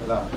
سلام.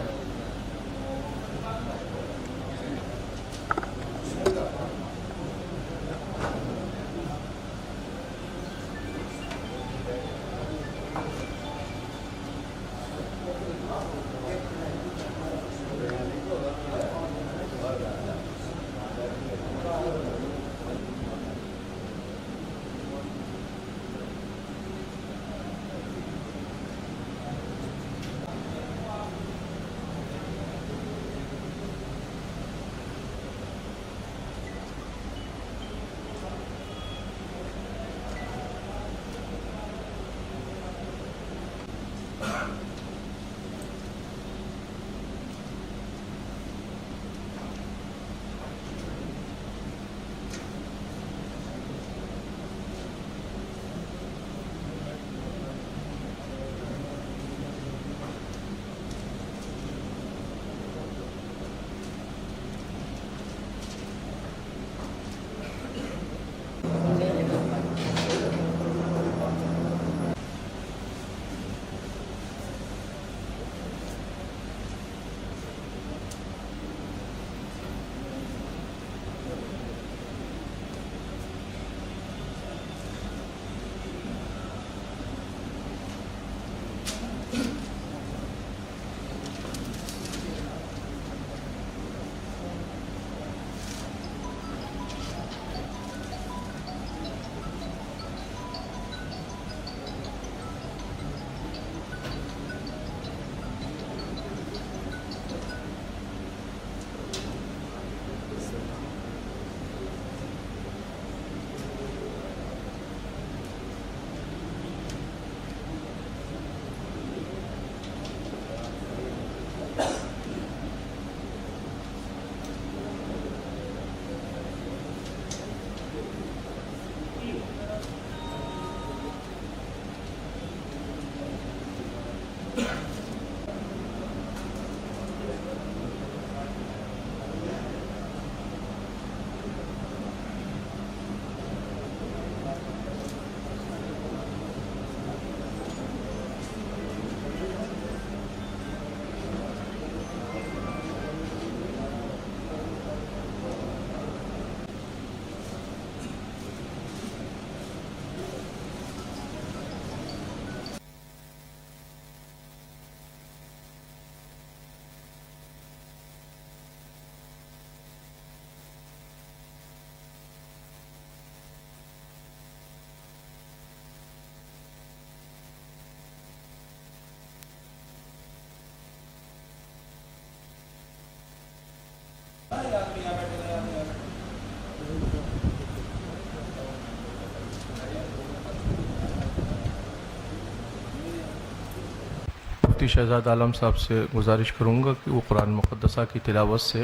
مفتی شہزاد عالم صاحب سے گزارش کروں گا کہ وہ قرآن مقدسہ کی تلاوت سے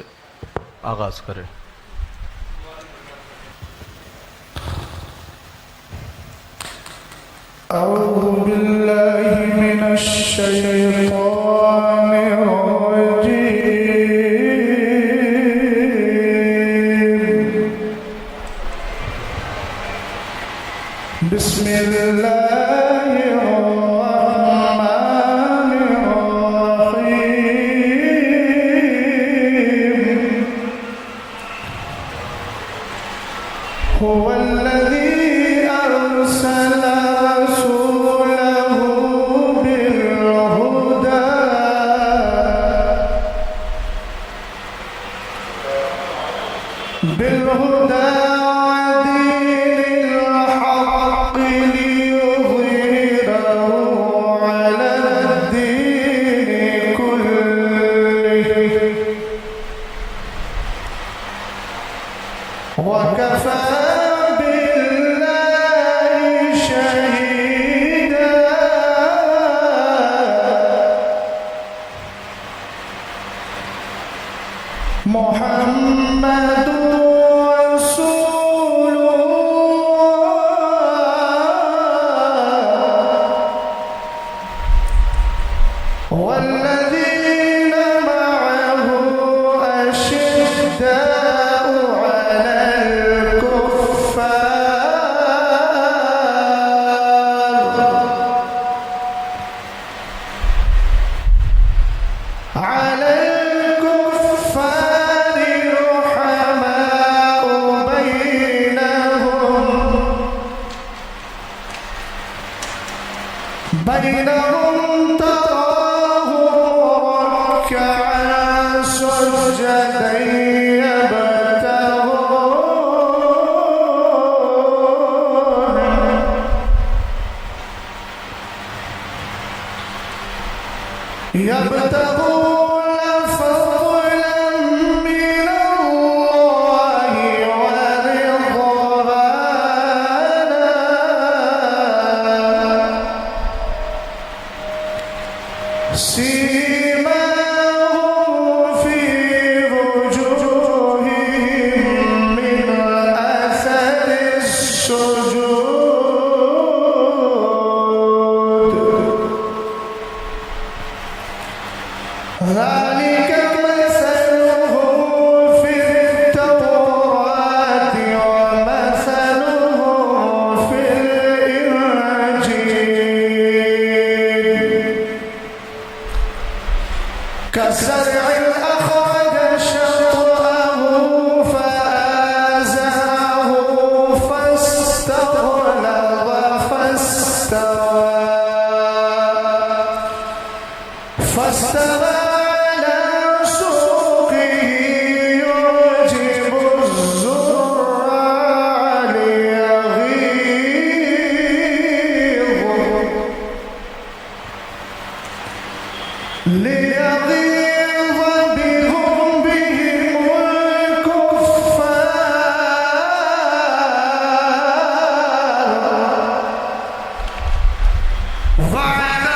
آغاز کریں. اعوذ باللہ من الشیطان الرجیم. بسم اللہ الرحمن الرحیم. هو الذی ارسل بالهدى ودين الحق ليظهره بينهم تراهم ركعا سجدا يبتغون فضلا من الله ورضوانا سيماهم في وجوههم من أثر السجود ذلك مثلهم في التوراة ومثلهم في الإنجيل كزرع أخرج شطأه فآزره فاستغلظ فاستوى على سوقه يعجب الزراع ليغيظ بهم الكفار وعد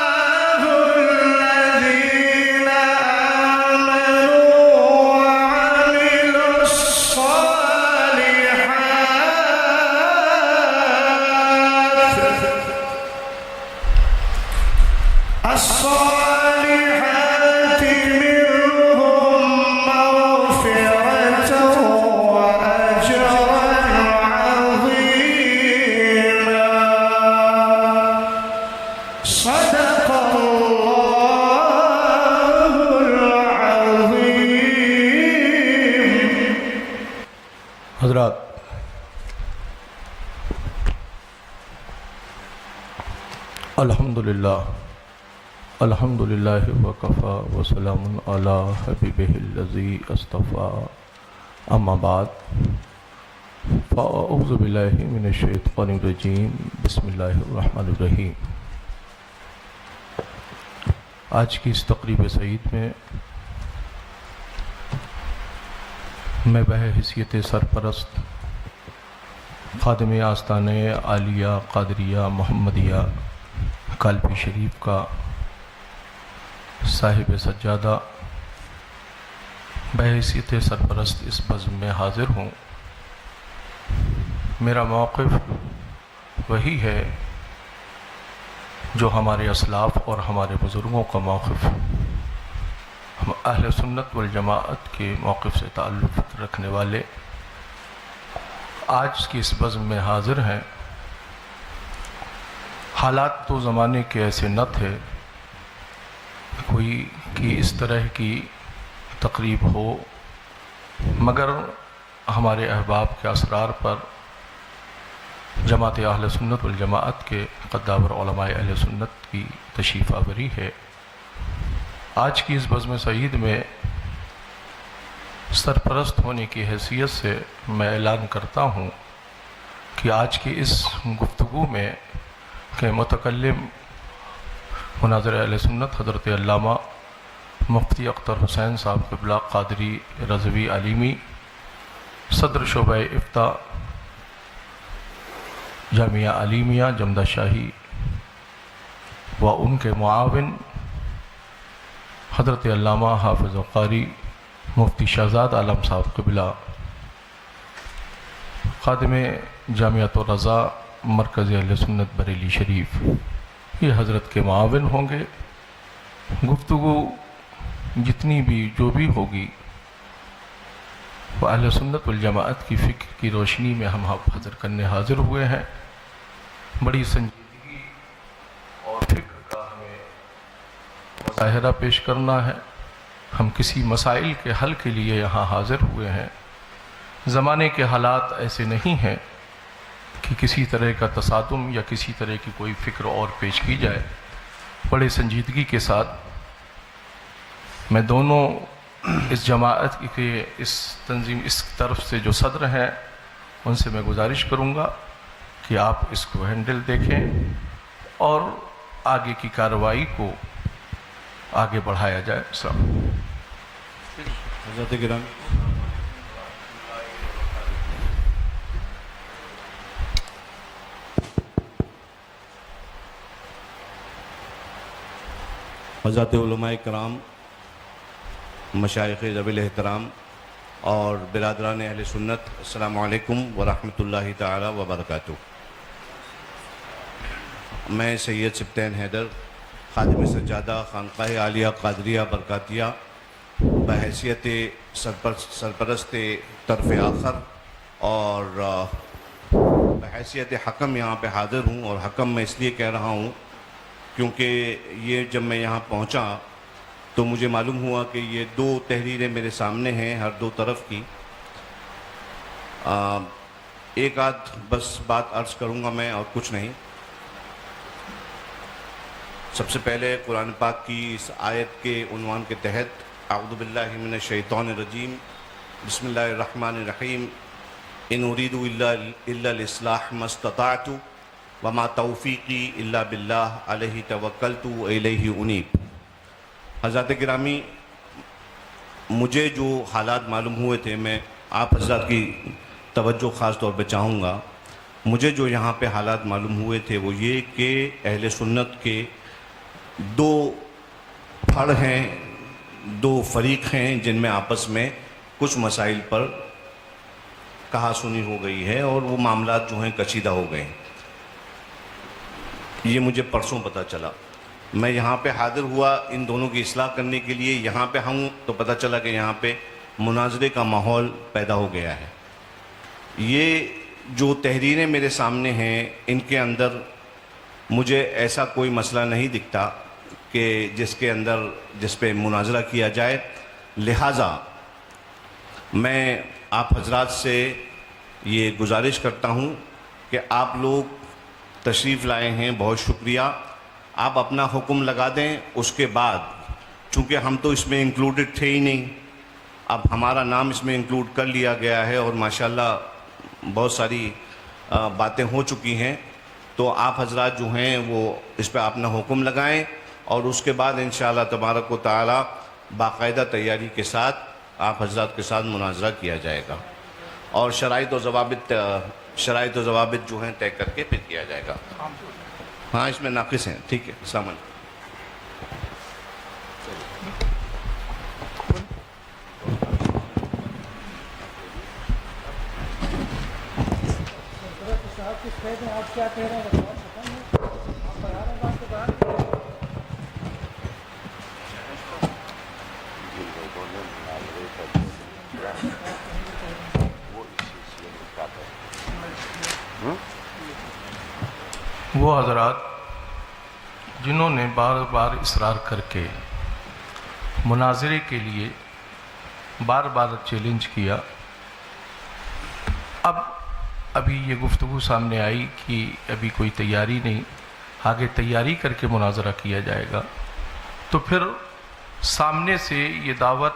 الله الذين آمنوا وعملوا الصالحات منهم مغفرة وأجرا عظيما صدق الله العظيم. حضرات، الحمدللہ وکفا وسلام علی حبیبہ الذی اصطفیٰ، اما بعد فاعوذ باللہ من الشیطان الرجیم، بسم اللہ الرحمن الرحیم۔ آج کی اس تقریب سعید میں میں بحیثیت سرپرست خادم آستانہ عالیہ قادریہ محمدیہ کالپی شریف کا صاحب سجادہ بحیثیت سرپرست اس بزم میں حاضر ہوں۔ میرا موقف وہی ہے جو ہمارے اسلاف اور ہمارے بزرگوں کا موقف، ہم اہل سنت والجماعت کے موقف سے تعلق رکھنے والے آج کی اس بزم میں حاضر ہیں۔ حالات تو زمانے کے ایسے نہ تھے کوئی کہ اس طرح کی تقریب ہو، مگر ہمارے احباب کے اسرار پر جماعت اہل سنت والجماعت کے قدابر علماء اہل سنت کی تشریف آوری ہے۔ آج کی اس بزم سعید میں سرپرست ہونے کی حیثیت سے میں اعلان کرتا ہوں کہ آج کی اس گفتگو میں کہ متکلم مناظر اہل سنت حضرت علامہ مفتی اختر حسین صاحب قبلہ قادری رضوی علیمی، صدر شعبہ افتاء جامعہ علیمیہ جمدہ شاہی، و ان کے معاون حضرت علامہ حافظ و قاری مفتی شہزاد عالم صاحب قبلہ، خادم جامعۃ الرضا مرکز اہل سنت بریلی شریف، یہ حضرت کے معاون ہوں گے۔ گفتگو جتنی بھی جو بھی ہوگی وہ اہل سنت والجماعت کی فکر کی روشنی میں ہم حاضر کرنے حاضر ہوئے ہیں۔ بڑی سنجیدگی اور فکر کا ہمیں مظاہرہ پیش کرنا ہے۔ ہم کسی مسائل کے حل کے لیے یہاں حاضر ہوئے ہیں۔ زمانے کے حالات ایسے نہیں ہیں کہ کسی طرح کا تصادم یا کسی طرح کی کوئی فکر اور پیش کی جائے، بڑے سنجیدگی کے ساتھ میں دونوں اس جماعت کے اس تنظیم اس طرف سے جو صدر ہیں ان سے میں گزارش کروں گا کہ آپ اس کو ہینڈل دیکھیں اور آگے کی کارروائی کو آگے بڑھایا جائے۔ السلام علیکم۔ حضرت گرامی، حضرت علماء کرام، مشائخ ذوی الاحترام اور برادران اہل سنت، السلام علیکم ورحمۃ اللہ تعالی وبرکاتہ۔ میں سید سبطین حیدر، خادم سجادہ، خانقاہ عالیہ قادریہ برکاتیہ، بحیثیت سرپرست طرف آخر اور بحیثیت حکم یہاں پہ حاضر ہوں، اور حکم میں اس لیے کہہ رہا ہوں کیونکہ یہ جب میں یہاں پہنچا تو مجھے معلوم ہوا کہ یہ دو تحریریں میرے سامنے ہیں ہر دو طرف کی۔ ایک آدھ بس بات عرض کروں گا میں اور کچھ نہیں۔ سب سے پہلے قرآن پاک کی اس آیت کے عنوان کے تحت اعوذ باللہ من الشیطان الرجیم، بسم اللہ الرحمن الرحیم، ان اريد الا الاصلاح ما استطعت وما توفیقی الا باللہ علیہ توکلت والیہ انیب۔ حضرات گرامی، مجھے جو حالات معلوم ہوئے تھے، میں آپ حضرات کی توجہ خاص طور پہ چاہوں گا، مجھے جو یہاں پہ حالات معلوم ہوئے تھے وہ یہ کہ اہل سنت کے دو پھڑ ہیں، دو فریق ہیں جن میں آپس میں کچھ مسائل پر کہا سنی ہو گئی ہے اور وہ معاملات جو ہیں کشیدہ ہو گئے ہیں۔ یہ مجھے پرسوں پتہ چلا، میں یہاں پہ حاضر ہوا ان دونوں کی اصلاح کرنے کے لیے، یہاں پہ ہوں تو پتہ چلا کہ یہاں پہ مناظرے کا ماحول پیدا ہو گیا ہے۔ یہ جو تحریریں میرے سامنے ہیں ان کے اندر مجھے ایسا کوئی مسئلہ نہیں دکھتا کہ جس پہ مناظرہ کیا جائے، لہٰذا میں آپ حضرات سے یہ گزارش کرتا ہوں کہ آپ لوگ تشریف لائے ہیں، بہت شکریہ، آپ اپنا حکم لگا دیں۔ اس کے بعد چونکہ ہم تو اس میں انکلوڈڈ تھے ہی نہیں، اب ہمارا نام اس میں انکلوڈ کر لیا گیا ہے اور ماشاءاللہ بہت ساری باتیں ہو چکی ہیں، تو آپ حضرات جو ہیں وہ اس پہ اپنا حکم لگائیں اور اس کے بعد انشاءاللہ تبارک و تعالی باقاعدہ تیاری کے ساتھ آپ حضرات کے ساتھ مناظرہ کیا جائے گا اور شرائط و ضوابط جو ہیں طے کر کے پھر کیا جائے گا۔ ہاں اس میں ناقص ہیں، ٹھیک ہے، السلام علیکم۔ وہ حضرات جنہوں نے بار بار اصرار کر کے مناظرے کے لیے بار بار چیلنج کیا، ابھی یہ گفتگو سامنے آئی کہ ابھی کوئی تیاری نہیں، آگے تیاری کر کے مناظرہ کیا جائے گا، تو پھر سامنے سے یہ دعوت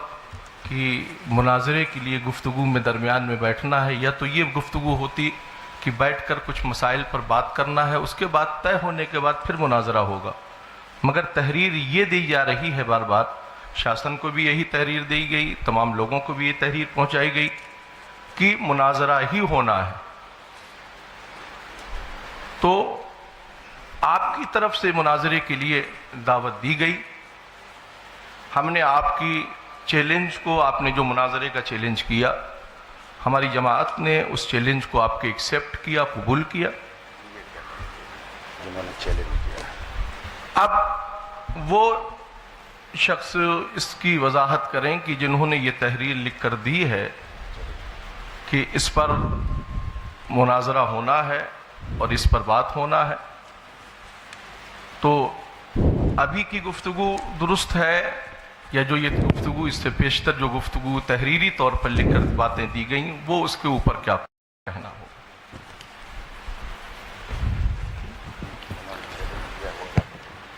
کہ مناظرے کے لیے گفتگو میں درمیان میں بیٹھنا ہے، یا تو یہ گفتگو ہوتی کہ بیٹھ کر کچھ مسائل پر بات کرنا ہے، اس کے بعد طے ہونے کے بعد پھر مناظرہ ہوگا، مگر تحریر یہ دی جا رہی ہے بار بار، شاسن کو بھی یہی تحریر دی گئی، تمام لوگوں کو بھی یہ تحریر پہنچائی گئی کہ مناظرہ ہی ہونا ہے۔ تو آپ کی طرف سے مناظرے کے لیے دعوت دی گئی، ہم نے آپ کی چیلنج کو، آپ نے جو مناظرے کا چیلنج کیا، ہماری جماعت نے اس چیلنج کو آپ کے ایکسیپٹ کیا، قبول کیا۔ اب وہ شخص اس کی وضاحت کریں کہ جنہوں نے یہ تحریر لکھ کر دی ہے کہ اس پر مناظرہ ہونا ہے اور اس پر بات ہونا ہے، تو ابھی کی گفتگو درست ہے یا جو یہ گفتگو اس سے پیشتر جو گفتگو تحریری طور پر لکھ کر باتیں دی گئیں وہ اس کے اوپر کیا کہنا ہوگا؟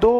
2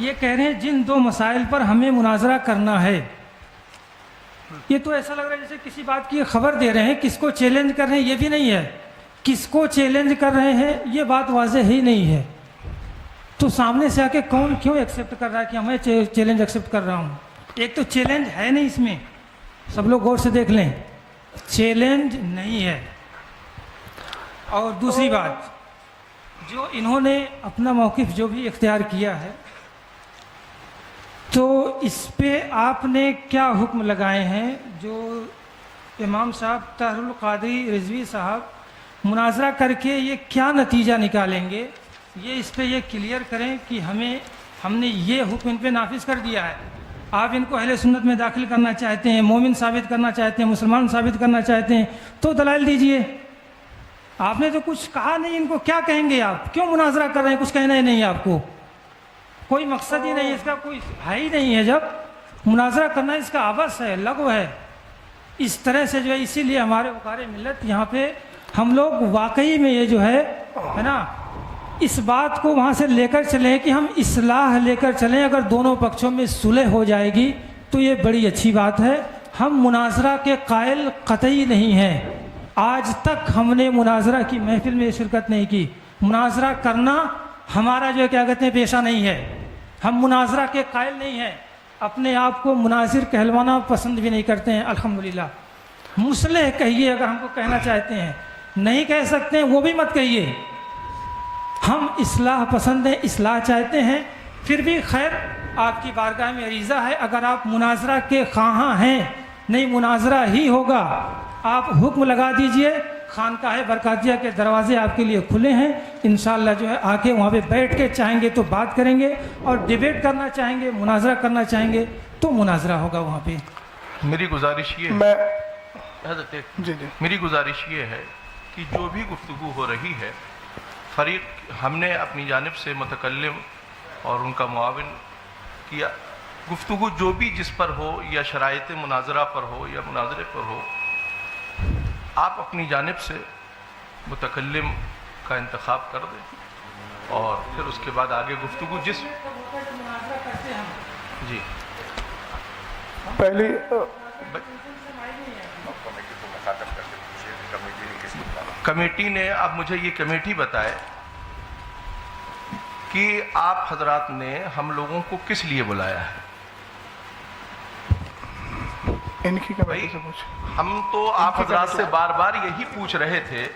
یہ کہہ رہے ہیں جن دو مسائل پر ہمیں مناظرہ کرنا ہے، یہ تو ایسا لگ رہا ہے جیسے کسی بات کی خبر دے رہے ہیں، کس کو چیلنج کر رہے ہیں یہ بھی نہیں ہے، کس کو چیلنج کر رہے ہیں یہ بات واضح ہی نہیں ہے، تو سامنے سے آ کے کون کیوں ایکسیپٹ کر رہا ہے کہ میں چیلنج ایکسیپٹ کر رہا ہوں؟ ایک تو چیلنج ہے نہیں اس میں، سب لوگ غور سے دیکھ لیں، چیلنج نہیں ہے۔ اور دوسری بات، جو انہوں نے اپنا موقف جو بھی اختیار کیا ہے، تو اس پہ آپ نے کیا حکم لگائے ہیں؟ جو امام صاحب طاہر القادری رضوی صاحب مناظرہ کر کے یہ کیا نتیجہ نکالیں گے، یہ اس پہ یہ کلیئر کریں کہ ہم نے یہ حکم ان پہ نافذ کر دیا ہے۔ آپ ان کو اہل سنت میں داخل کرنا چاہتے ہیں، مومن ثابت کرنا چاہتے ہیں، مسلمان ثابت کرنا چاہتے ہیں، تو دلائل دیجئے۔ آپ نے تو کچھ کہا نہیں، ان کو کیا کہیں گے؟ آپ کیوں مناظرہ کر رہے ہیں؟ کچھ کہنا ہی نہیں ہے آپ کو، کوئی مقصد ہی نہیں ہے اس کا، کوئی ہے ہی نہیں ہے۔ جب مناظرہ کرنا اس کا عبث ہے، لغو ہے، اس طرح سے جو ہے، اسی لیے ہمارے وقار ملت یہاں پہ ہم لوگ واقعی میں یہ جو ہے نا، اس بات کو وہاں سے لے کر چلیں کہ ہم اصلاح لے کر چلیں۔ اگر دونوں پکشوں میں صلح ہو جائے گی تو یہ بڑی اچھی بات ہے۔ ہم مناظرہ کے قائل قطعی نہیں ہیں، آج تک ہم نے مناظرہ کی محفل میں شرکت نہیں کی۔ مناظرہ کرنا ہمارا جو کیا کہتے ہیں پیشہ نہیں ہے، ہم مناظرہ کے قائل نہیں ہیں، اپنے آپ کو مناظر کہلوانا پسند بھی نہیں کرتے ہیں الحمدللہ۔ مصلح کہیے اگر ہم کو کہنا چاہتے ہیں، نہیں کہہ سکتے ہیں وہ بھی مت کہیے۔ ہم اصلاح پسند ہیں، اصلاح چاہتے ہیں، پھر بھی خیر آپ کی بارگاہ میں عریضہ ہے، اگر آپ مناظرہ کے خواہاں ہیں، نہیں مناظرہ ہی ہوگا، آپ حکم لگا دیجئے، خانقاہ برکاتیہ کے دروازے آپ کے لیے کھلے ہیں، انشاءاللہ جو ہے آ کے وہاں پہ بیٹھ کے چاہیں گے تو بات کریں گے، اور ڈیبیٹ کرنا چاہیں گے، مناظرہ کرنا چاہیں گے تو مناظرہ ہوگا وہاں پہ۔ میری گزارش یہ میں حضرت جی میری گزارش یہ ہے کہ جو بھی گفتگو ہو رہی ہے، فریق ہم نے اپنی جانب سے متکلم اور ان کا معاون کیا، گفتگو جو بھی جس پر ہو، یا شرائط مناظرہ پر ہو یا مناظرے پر ہو، آپ اپنی جانب سے متکلم کا انتخاب کر دیں، اور پھر اس کے بعد آگے گفتگو جس جی پہلی کمیٹی نے اب مجھے یہ کمیٹی بتائے کہ آپ حضرات نے ہم لوگوں کو کس لیے بلایا ہے۔ ان کی کمیٹی سے پوچھ، ہم تو آپ حضرات سے بار بار یہی پوچھ رہے تھے،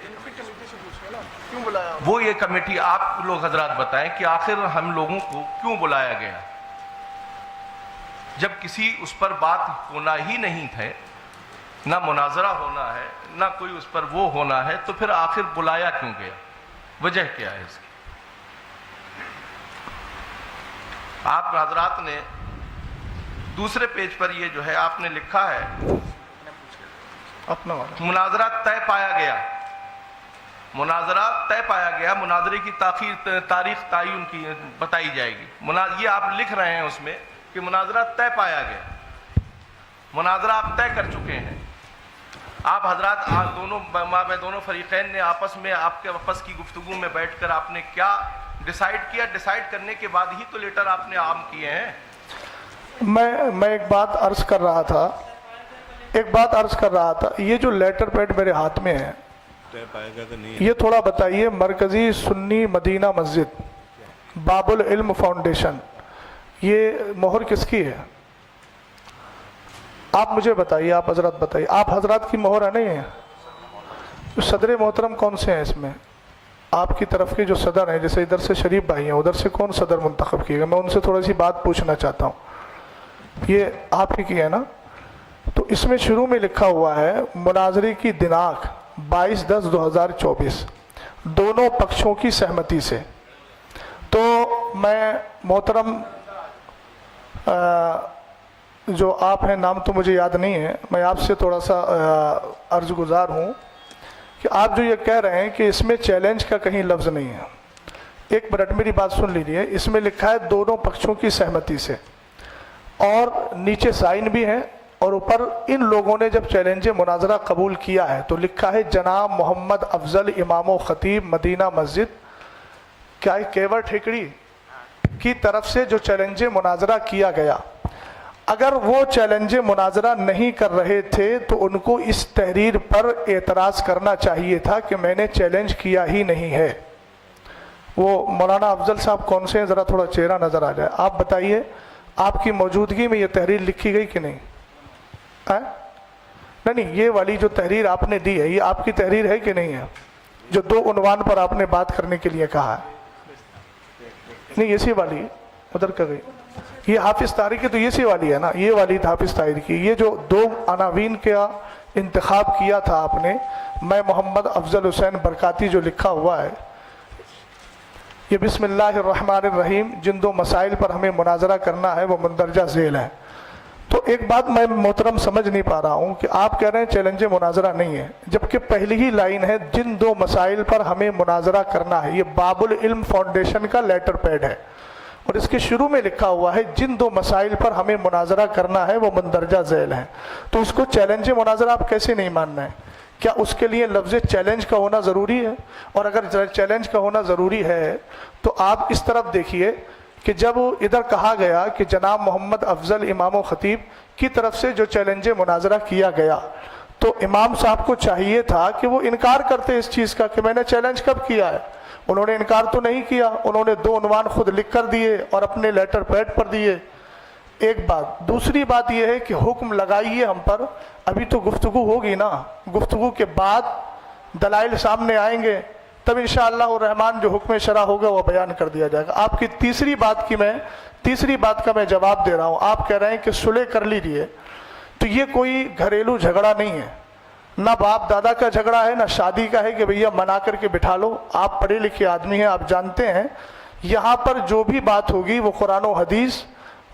وہ یہ کمیٹی آپ لوگ حضرات بتائیں کہ آخر ہم لوگوں کو کیوں بلایا گیا، جب کسی اس پر بات ہونا ہی نہیں تھے، نہ مناظرہ ہونا ہے، نہ کوئی اس پر وہ ہونا ہے، تو پھر آخر بلایا کیوں گیا، وجہ کیا ہے اس کی؟ آپ حضرات نے دوسرے پیج پر یہ جو ہے آپ نے لکھا ہے، اپنا والا مناظرہ طے پایا گیا، مناظرہ طے پایا گیا، مناظرے کی تاریخ تعین کی بتائی جائے گی۔ یہ آپ لکھ رہے ہیں اس میں کہ مناظرہ طے پایا گیا، مناظرہ آپ طے کر چکے ہیں۔ آپ حضرات دونوں فریقین نے آپس میں آپ کے آپس کی گفتگو میں بیٹھ کر آپ نے کیا ڈیسائیڈ کیا؟ ڈیسائیڈ کرنے کے بعد ہی تو لیٹر آپ نے عام کیے ہیں۔ میں ایک بات عرض کر رہا تھا، یہ جو لیٹر پیڈ میرے ہاتھ میں ہے، یہ تھوڑا بتائیے، مرکزی سنی مدینہ مسجد باب العلم فاؤنڈیشن، یہ مہر کس کی ہے؟ آپ مجھے بتائیے، آپ حضرات بتائیے، آپ حضرات کی مہر ہے نہیں ہے؟ صدر محترم کون سے ہیں اس میں؟ آپ کی طرف کے جو صدر ہیں، جیسے ادھر سے شریف بھائی ہیں، ادھر سے کون صدر منتخب کیے گا؟ میں ان سے تھوڑی سی بات پوچھنا چاہتا ہوں، یہ آپ ہی کی ہے نا؟ تو اس میں شروع میں لکھا ہوا ہے مناظرے کی دناک 22/10/2024 دونوں پکشوں کی سہمتی سے۔ تو میں محترم جو آپ ہیں، نام تو مجھے یاد نہیں ہے، میں آپ سے تھوڑا سا عرض گزار ہوں کہ آپ جو یہ کہہ رہے ہیں کہ اس میں چیلنج کا کہیں لفظ نہیں ہے، ایک منٹ میری بات سن لیجیے۔ اس میں لکھا ہے دونوں پکشوں کی سہمتی سے، اور نیچے سائن بھی ہے، اور اوپر ان لوگوں نے جب چیلنج مناظرہ قبول کیا ہے تو لکھا ہے جناب محمد افضل امام و خطیب مدینہ مسجد، کیا ہے کیور ٹھیکڑی، کی طرف سے جو چیلنج مناظرہ کیا گیا، اگر وہ چیلنج مناظرہ نہیں کر رہے تھے تو ان کو اس تحریر پر اعتراض کرنا چاہیے تھا کہ میں نے چیلنج کیا ہی نہیں ہے۔ وہ مولانا افضل صاحب کون سے ہیں؟ ذرا تھوڑا چہرہ نظر آ جائے، آپ بتائیے آپ کی موجودگی میں یہ تحریر لکھی گئی کہ نہیں؟ نہیں، یہ والی جو تحریر آپ نے دی ہے یہ آپ کی تحریر ہے کہ نہیں ہے؟ جو 2 عنوان پر آپ نے بات کرنے کے لیے کہا ہے، نہیں اسی والی ادھر کا گئی، یہ حافظ طاہر کی تو اسی والی ہے نا، یہ والی حافظ طاہر کی۔ یہ جو 2 عناوین کا انتخاب کیا تھا آپ نے، میں محمد افضل حسین برکاتی جو لکھا ہوا ہے، یہ بسم اللہ الرحمن الرحیم، جن 2 مسائل پر ہمیں مناظرہ کرنا ہے وہ مندرجہ ذیل ہے۔ تو ایک بات میں محترم سمجھ نہیں پا رہا ہوں کہ آپ کہہ رہے ہیں چیلنج مناظرہ نہیں ہے، جبکہ پہلی ہی لائن ہے جن 2 مسائل پر ہمیں مناظرہ کرنا ہے، یہ باب العلم فاؤنڈیشن کا لیٹر پیڈ ہے، اور اس کے شروع میں لکھا ہوا ہے جن 2 مسائل پر ہمیں مناظرہ کرنا ہے وہ مندرجہ ذیل ہیں۔ تو اس کو چیلنج مناظرہ آپ کیسے نہیں ماننا ہے؟ کیا اس کے لیے لفظ چیلنج کا ہونا ضروری ہے؟ اور اگر چیلنج کا ہونا ضروری ہے تو آپ اس طرف دیکھیے کہ جب ادھر کہا گیا کہ جناب محمد افضل امام و خطیب کی طرف سے جو چیلنج مناظرہ کیا گیا، تو امام صاحب کو چاہیے تھا کہ وہ انکار کرتے اس چیز کا کہ میں نے چیلنج کب کیا ہے۔ انہوں نے انکار تو نہیں کیا، انہوں نے 2 عنوان خود لکھ کر دیے اور اپنے لیٹر پیڈ پر دیے۔ ایک بات، دوسری بات یہ ہے کہ حکم لگائیے ہم پر، ابھی تو گفتگو ہوگی نا، گفتگو کے بعد دلائل سامنے آئیں گے، تب انشاءاللہ الرحمن جو حکم شرع ہوگا وہ بیان کر دیا جائے گا۔ آپ کی تیسری بات کا میں جواب دے رہا ہوں۔ آپ کہہ رہے ہیں کہ صلح کر لیجیے، تو یہ کوئی گھریلو جھگڑا نہیں ہے، نہ باپ دادا کا جھگڑا ہے، نہ شادی کا ہے کہ بھیا منا کر کے بٹھا لو۔ آپ پڑھے لکھے آدمی ہیں، آپ جانتے ہیں یہاں پر جو بھی بات ہوگی وہ قرآن و حدیث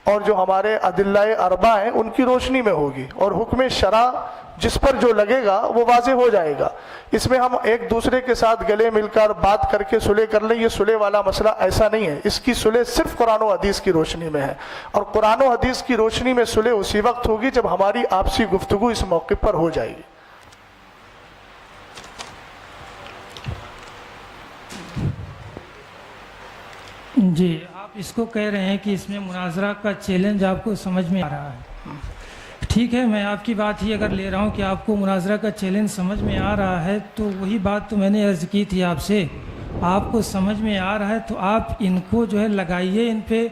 اور جو ہمارے ادلہ اربع ہیں ان کی روشنی میں ہوگی، اور حکم شرع جس پر جو لگے گا وہ واضح ہو جائے گا۔ اس میں ہم ایک دوسرے کے ساتھ گلے مل کر بات کر کے صلح کر لیں، یہ صلح والا مسئلہ ایسا نہیں ہے۔ اس کی صلح صرف قرآن و حدیث کی روشنی میں ہے، اور قرآن و حدیث کی روشنی میں صلح اسی وقت ہوگی جب ہماری آپسی گفتگو اس موقع پر ہو جائے گی۔ جی، آپ اس کو کہہ رہے ہیں کہ اس میں مناظرہ کا چیلنج آپ کو سمجھ میں آ رہا ہے، ٹھیک ہے، میں آپ کی بات ہی اگر لے رہا ہوں کہ آپ کو مناظرہ کا چیلنج سمجھ میں آ رہا ہے، تو وہی بات تو میں نے عرض کی تھی آپ سے، آپ کو سمجھ میں آ رہا ہے تو آپ ان کو جو ہے لگائیے ان پہ،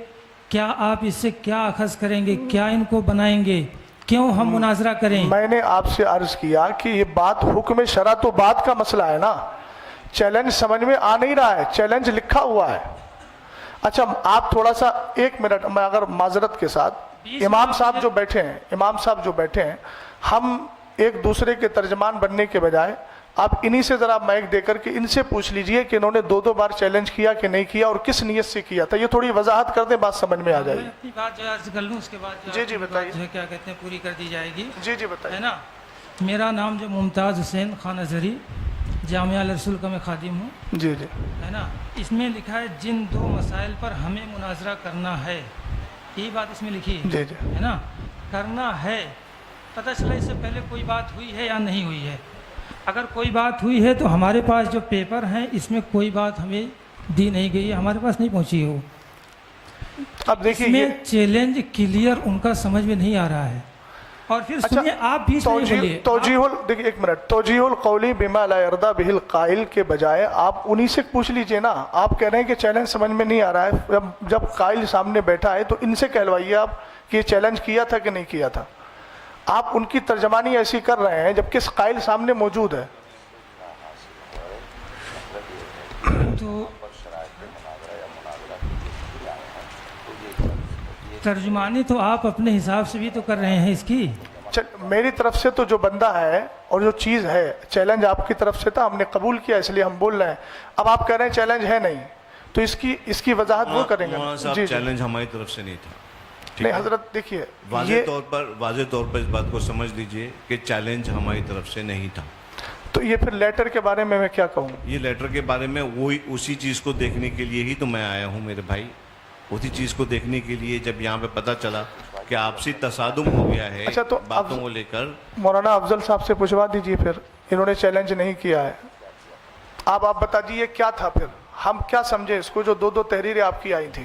کیا آپ اس سے کیا اخذ کریں گے، کیا ان کو بنائیں گے، کیوں ہم مناظرہ کریں؟ میں نے آپ سے عرض کیا کہ یہ بات حکم شرع تو بات کا مسئلہ ہے نا، چیلنج سمجھ میں آ نہیں رہا ہے، چیلنج لکھا ہوا ہے۔ اچھا آپ تھوڑا سا 1 منٹ میں اگر معذرت کے ساتھ، امام صاحب جو بیٹھے ہیں ہم ایک دوسرے کے ترجمان بننے کے بجائے آپ انہی سے ذرا مائک دے کر کے ان سے پوچھ لیجئے کہ انہوں نے 2 بار چیلنج کیا کہ نہیں کیا اور کس نیت سے کیا تھا، یہ تھوڑی وضاحت کر دیں، بات سمجھ میں آ جائے گی۔ میں اپنی بات جو ہے عرض کر لوں، اس کے بعد جی بتائیے، جو ہے کیا کہتے ہیں پوری کر دی جائے گی، جی بتائیے۔ ہے نا، میرا نام جو ممتاز حسین خان ازہری، جامعہ الرسول کا میں خادم ہوں، جی ہے نا۔ اس میں لکھا ہے جن 2 مسائل پر ہمیں مناظرہ کرنا ہے، یہی بات اس میں لکھی ہے، ہے نا، کرنا ہے۔ پتہ چلا اس سے پہلے کوئی بات ہوئی ہے یا نہیں ہوئی ہے؟ اگر کوئی بات ہوئی ہے تو ہمارے پاس جو پیپر ہیں اس میں کوئی بات ہمیں دی نہیں گئی ہے، ہمارے پاس نہیں پہنچی ہے وہ۔ اب دیکھیے اس میں چیلنج کلیئر ان کا سمجھ میں نہیں آ رہا ہے، اور پھر سنیے آپ بھی دیکھیے ایک منٹ، توجیہ القولی بما لا یرضی بہ القائل کے بجائے آپ انہی سے پوچھ لیجئے نا۔ آپ کہہ رہے ہیں کہ چیلنج سمجھ میں نہیں آ رہا ہے، جب قائل سامنے بیٹھا ہے تو ان سے کہلوائیے آپ کہ یہ چیلنج کیا تھا کہ نہیں کیا تھا۔ آپ ان کی ترجمانی ایسی کر رہے ہیں جبکہ قائل سامنے موجود ہے۔ تو ترجمانی تو آپ اپنے حساب سے بھی تو کر رہے ہیں اس کی۔ میری طرف سے تو جو بندہ ہے اور جو چیز ہے، چیلنج آپ کی طرف سے تھا، ہم نے قبول کیا، اس لیے ہم بول رہے ہیں۔ اب آپ کہہ رہے ہیں چیلنج ہے نہیں، تو اس کی وضاحت وہ کریں گے۔ جی چیلنج ہماری طرف سے نہیں تھا، نہیں حضرت دیکھیے واضح طور پر اس بات کو سمجھ لیجئے کہ چیلنج ہماری طرف سے نہیں تھا۔ تو یہ پھر لیٹر کے بارے میں کیا کہوں؟ یہ لیٹر کے بارے میں وہی اسی چیز کو دیکھنے کے لیے ہی تو میں آیا ہوں میرے بھائی، اسی چیز کو دیکھنے کے لیے جب یہاں پہ پتہ چلا کہ آپسی تصادم ہو گیا ہے باتوں کو لے کر۔ مولانا افضل صاحب سے پوچھوا دیجئے، پھر انہوں نے چیلنج نہیں کیا ہے، آپ بتا دیجئے کیا تھا، پھر ہم کیا سمجھے اس کو جو 2 تحریریں آپ کی آئی تھیں،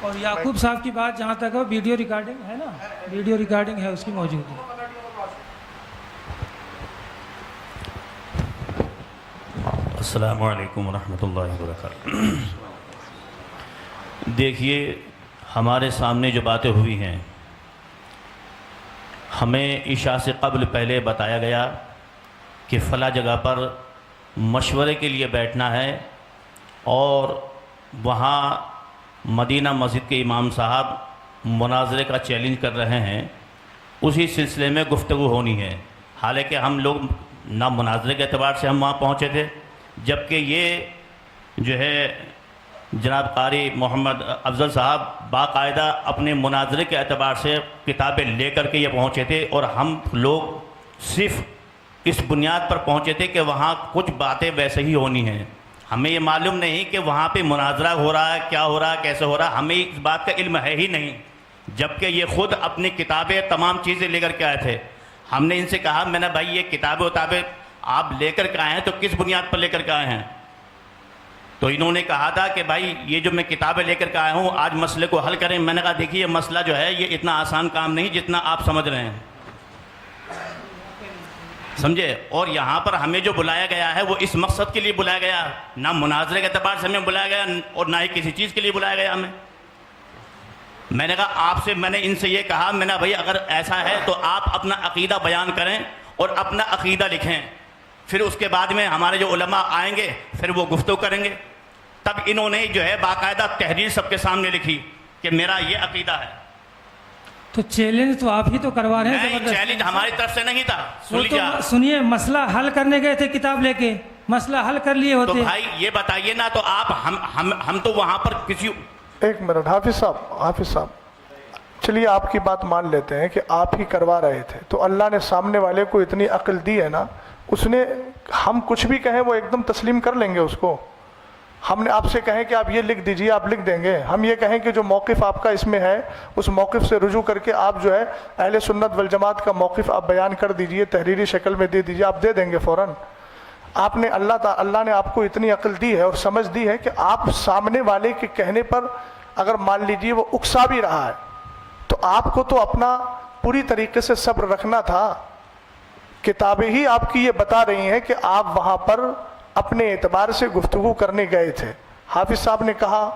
اور یعقوب صاحب کی بات جہاں تک ہے ویڈیو ریکارڈنگ ہے نا، ویڈیو ریکارڈنگ ہے اس کی موجود ہے۔ السلام علیکم ورحمۃ اللہ وبرکاتہ۔ دیکھیے ہمارے سامنے جو باتیں ہوئی ہیں، ہمیں عشاء سے قبل پہلے بتایا گیا کہ فلاں جگہ پر مشورے کے لیے بیٹھنا ہے، اور وہاں مدینہ مسجد کے امام صاحب مناظرے کا چیلنج کر رہے ہیں، اسی سلسلے میں گفتگو ہونی ہے۔ حالانکہ ہم لوگ نہ مناظرے کے اعتبار سے ہم وہاں پہنچے تھے، جبکہ یہ جو ہے جناب قاری محمد افضل صاحب باقاعدہ اپنے مناظرے کے اعتبار سے کتابیں لے کر کے یہ پہنچے تھے، اور ہم لوگ صرف اس بنیاد پر پہنچے تھے کہ وہاں کچھ باتیں ویسے ہی ہونی ہیں۔ ہمیں یہ معلوم نہیں کہ وہاں پہ مناظرہ ہو رہا ہے، کیا ہو رہا ہے، کیسے ہو رہا ہے، ہمیں اس بات کا علم ہے ہی نہیں، جبکہ یہ خود اپنی کتابیں تمام چیزیں لے کر کے آئے تھے۔ ہم نے ان سے کہا، میں نے بھائی یہ کتابیں آپ لے کر کے آئے ہیں تو کس بنیاد پر لے کر کے آئے ہیں؟ تو انہوں نے کہا تھا کہ بھائی یہ جو میں کتابیں لے کر کے آیا ہوں آج مسئلے کو حل کریں۔ میں نے کہا دیکھیے یہ مسئلہ جو ہے یہ اتنا آسان کام نہیں جتنا آپ سمجھ رہے ہیں، سمجھے؟ اور یہاں پر ہمیں جو بلایا گیا ہے وہ اس مقصد کے لیے بلایا گیا، نہ مناظرے کے اعتبار سے ہمیں بلایا گیا اور نہ ہی کسی چیز کے لیے بلایا گیا ہمیں۔ میں نے کہا آپ سے، میں نے ان سے یہ کہا، میں نے بھائی اگر ایسا ہے تو آپ اپنا عقیدہ بیان کریں اور اپنا عقیدہ لکھیں، پھر اس کے بعد میں ہمارے جو علماء آئیں گے پھر وہ گفتگو کریں گے۔ تب انہوں نے جو ہے باقاعدہ تحریر سب کے سامنے لکھی کہ میرا یہ عقیدہ ہے۔ تو چیلنج تو آپ ہی تو کروا رہے ہیں نہیں، زبردست۔ چیلنج ہماری طرف سے نہیں تھا۔ سن وہ لیجیے تو سنیے، مسئلہ حل کرنے گئے تھے کتاب لے کے، مسئلہ حل کر لیے تو ہوتے۔ بھائی یہ بتائیے نا، تو آپ ہم تو وہاں پر کسی، ایک منٹ حافظ صاحب چلیے آپ کی بات مان لیتے ہیں کہ آپ ہی کروا رہے تھے، تو اللہ نے سامنے والے کو اتنی عقل دی ہے نا، اس نے ہم کچھ بھی کہیں وہ ایک دم تسلیم کر لیں گے اس کو۔ ہم نے آپ سے کہیں کہ آپ یہ لکھ دیجئے، آپ لکھ دیں گے۔ ہم یہ کہیں کہ جو موقف آپ کا اس میں ہے اس موقف سے رجوع کر کے آپ جو ہے اہل سنت والجماعت کا موقف آپ بیان کر دیجئے، تحریری شکل میں دے دیجئے، آپ دے دیں گے فوراً۔ آپ نے اللہ نے آپ کو اتنی عقل دی ہے اور سمجھ دی ہے کہ آپ سامنے والے کے کہنے پر اگر مان لیجئے وہ اکسا بھی رہا ہے تو آپ کو تو اپنا پوری طریقے سے صبر رکھنا تھا۔ کتابیں ہی آپ کی یہ بتا رہی ہیں کہ آپ وہاں پر اپنے اعتبار سے گفتگو کرنے گئے تھے۔ حافظ صاحب نے کہا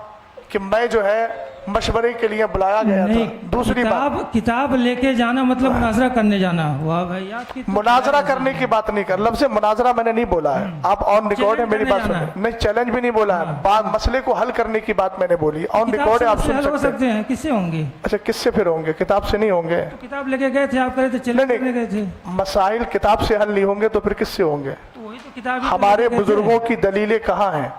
کہ میں جو ہے مشورے کے لیے بلایا گیا تھا۔ دوسری بات، کتاب لے کے جانا مطلب مناظرہ کرنے جانا ہوا بھائی، آپ کی مناظرہ کرنے کی بات نہیں کر، لفظ مناظرہ میں نے نہیں بولا ہے، آپ آن ریکارڈ ہے میری بات سنیں، نہیں چیلنج بھی نہیں بولا ہے، بات مسئلے کو حل کرنے کی بات میں نے بولی، آن ریکارڈ ہے، آپ سن سکتے ہیں۔ کس سے ہوں گے؟ اچھا کس سے پھر ہوں گے؟ کتاب سے نہیں ہوں گے۔ کتاب لے کے گئے تھے آپ، کہہ رہے تھے چیلنج کرنے گئے تھے۔ مسائل کتاب سے حل نہیں ہوں گے تو پھر کس سے ہوں گے؟ وہی تو کتاب ہمارے بزرگوں کی دلیلیں کہاں ہیں؟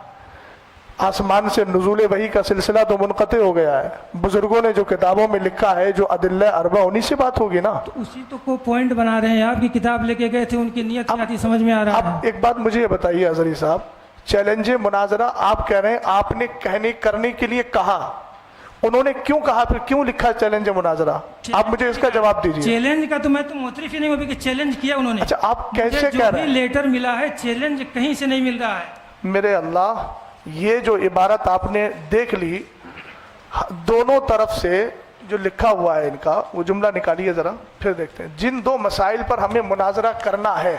آسمان سے نزول وحی کا سلسلہ تو منقطع ہو گیا ہے، بزرگوں نے جو کتابوں میں لکھا ہے جو ادلہ اربع انہی سے بات ہوگی نا۔ اسی تو کو پوائنٹ بنا رہے ہیں آپ کی، کتاب لے کے گئے تھے، ان کی نیت کیا تھی سمجھ میں آ رہا اب ہے۔ ایک بات مجھے یہ بتائیے حضری صاحب، چیلنج مناظرہ آپ کہہ رہے ہیں آپ نے کرنے کے لیے کہا، انہوں نے کیوں کہا، پھر کیوں لکھا چیلنج مناظرہ؟ آپ مجھے اس کا جواب دیجیے۔ چیلنج کا تو میں تو معترف ہی نہیں ہوں کہ چیلنج کیا انہوں نے۔ اچھا آپ کیسے کہہ رہے ہیں؟ لیٹر ملا ہے، چیلنج کہیں سے نہیں مل رہا ہے۔ میرے اللہ، یہ جو عبارت آپ نے دیکھ لی، دونوں طرف سے جو لکھا ہوا ہے ان کا، وہ جملہ نکالیے ذرا پھر دیکھتے ہیں۔ جن دو مسائل پر ہمیں مناظرہ کرنا ہے،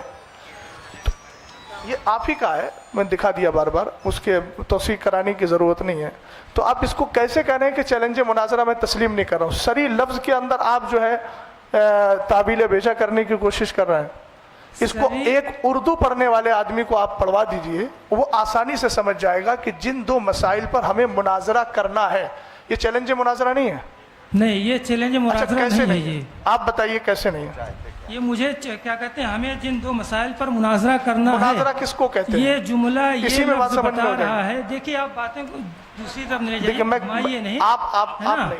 یہ آپ ہی کا ہے، میں دکھا دیا بار بار، اس کے توثیق کرانے کی ضرورت نہیں ہے۔ تو آپ اس کو کیسے کہہ رہے ہیں کہ چیلنج مناظرہ میں تسلیم نہیں کر رہا ہوں؟ صریح لفظ کے اندر آپ جو ہے تعبیل بیشہ کرنے کی کوشش کر رہے ہیں۔ اس کو ایک اردو پڑھنے والے آدمی کو آپ پڑھوا دیجئے، وہ آسانی سے سمجھ جائے گا کہ جن دو مسائل پر ہمیں مناظرہ کرنا ہے، یہ چیلنج مناظرہ نہیں ہے۔ نہیں، یہ چیلنج مناظرہ کیسے نہیں ہے۔ نہیں یہ آپ بتائیے کیسے نہیں ہے؟ یہ مجھے کیا کہتے ہیں، ہمیں جن دو مسائل پر مناظرہ کرنا ہے، مناظرہ کس کو کہتے ہیں؟ یہ جملہ اسی یہ میں بات لفظ سمجھ میں بتا ہو جائے گی۔ رہا ہے۔ دیکھیے آپ باتیں کو دوسری طرف نہیں لے دیکھیں جائیں، میں گھمائیے نہیں۔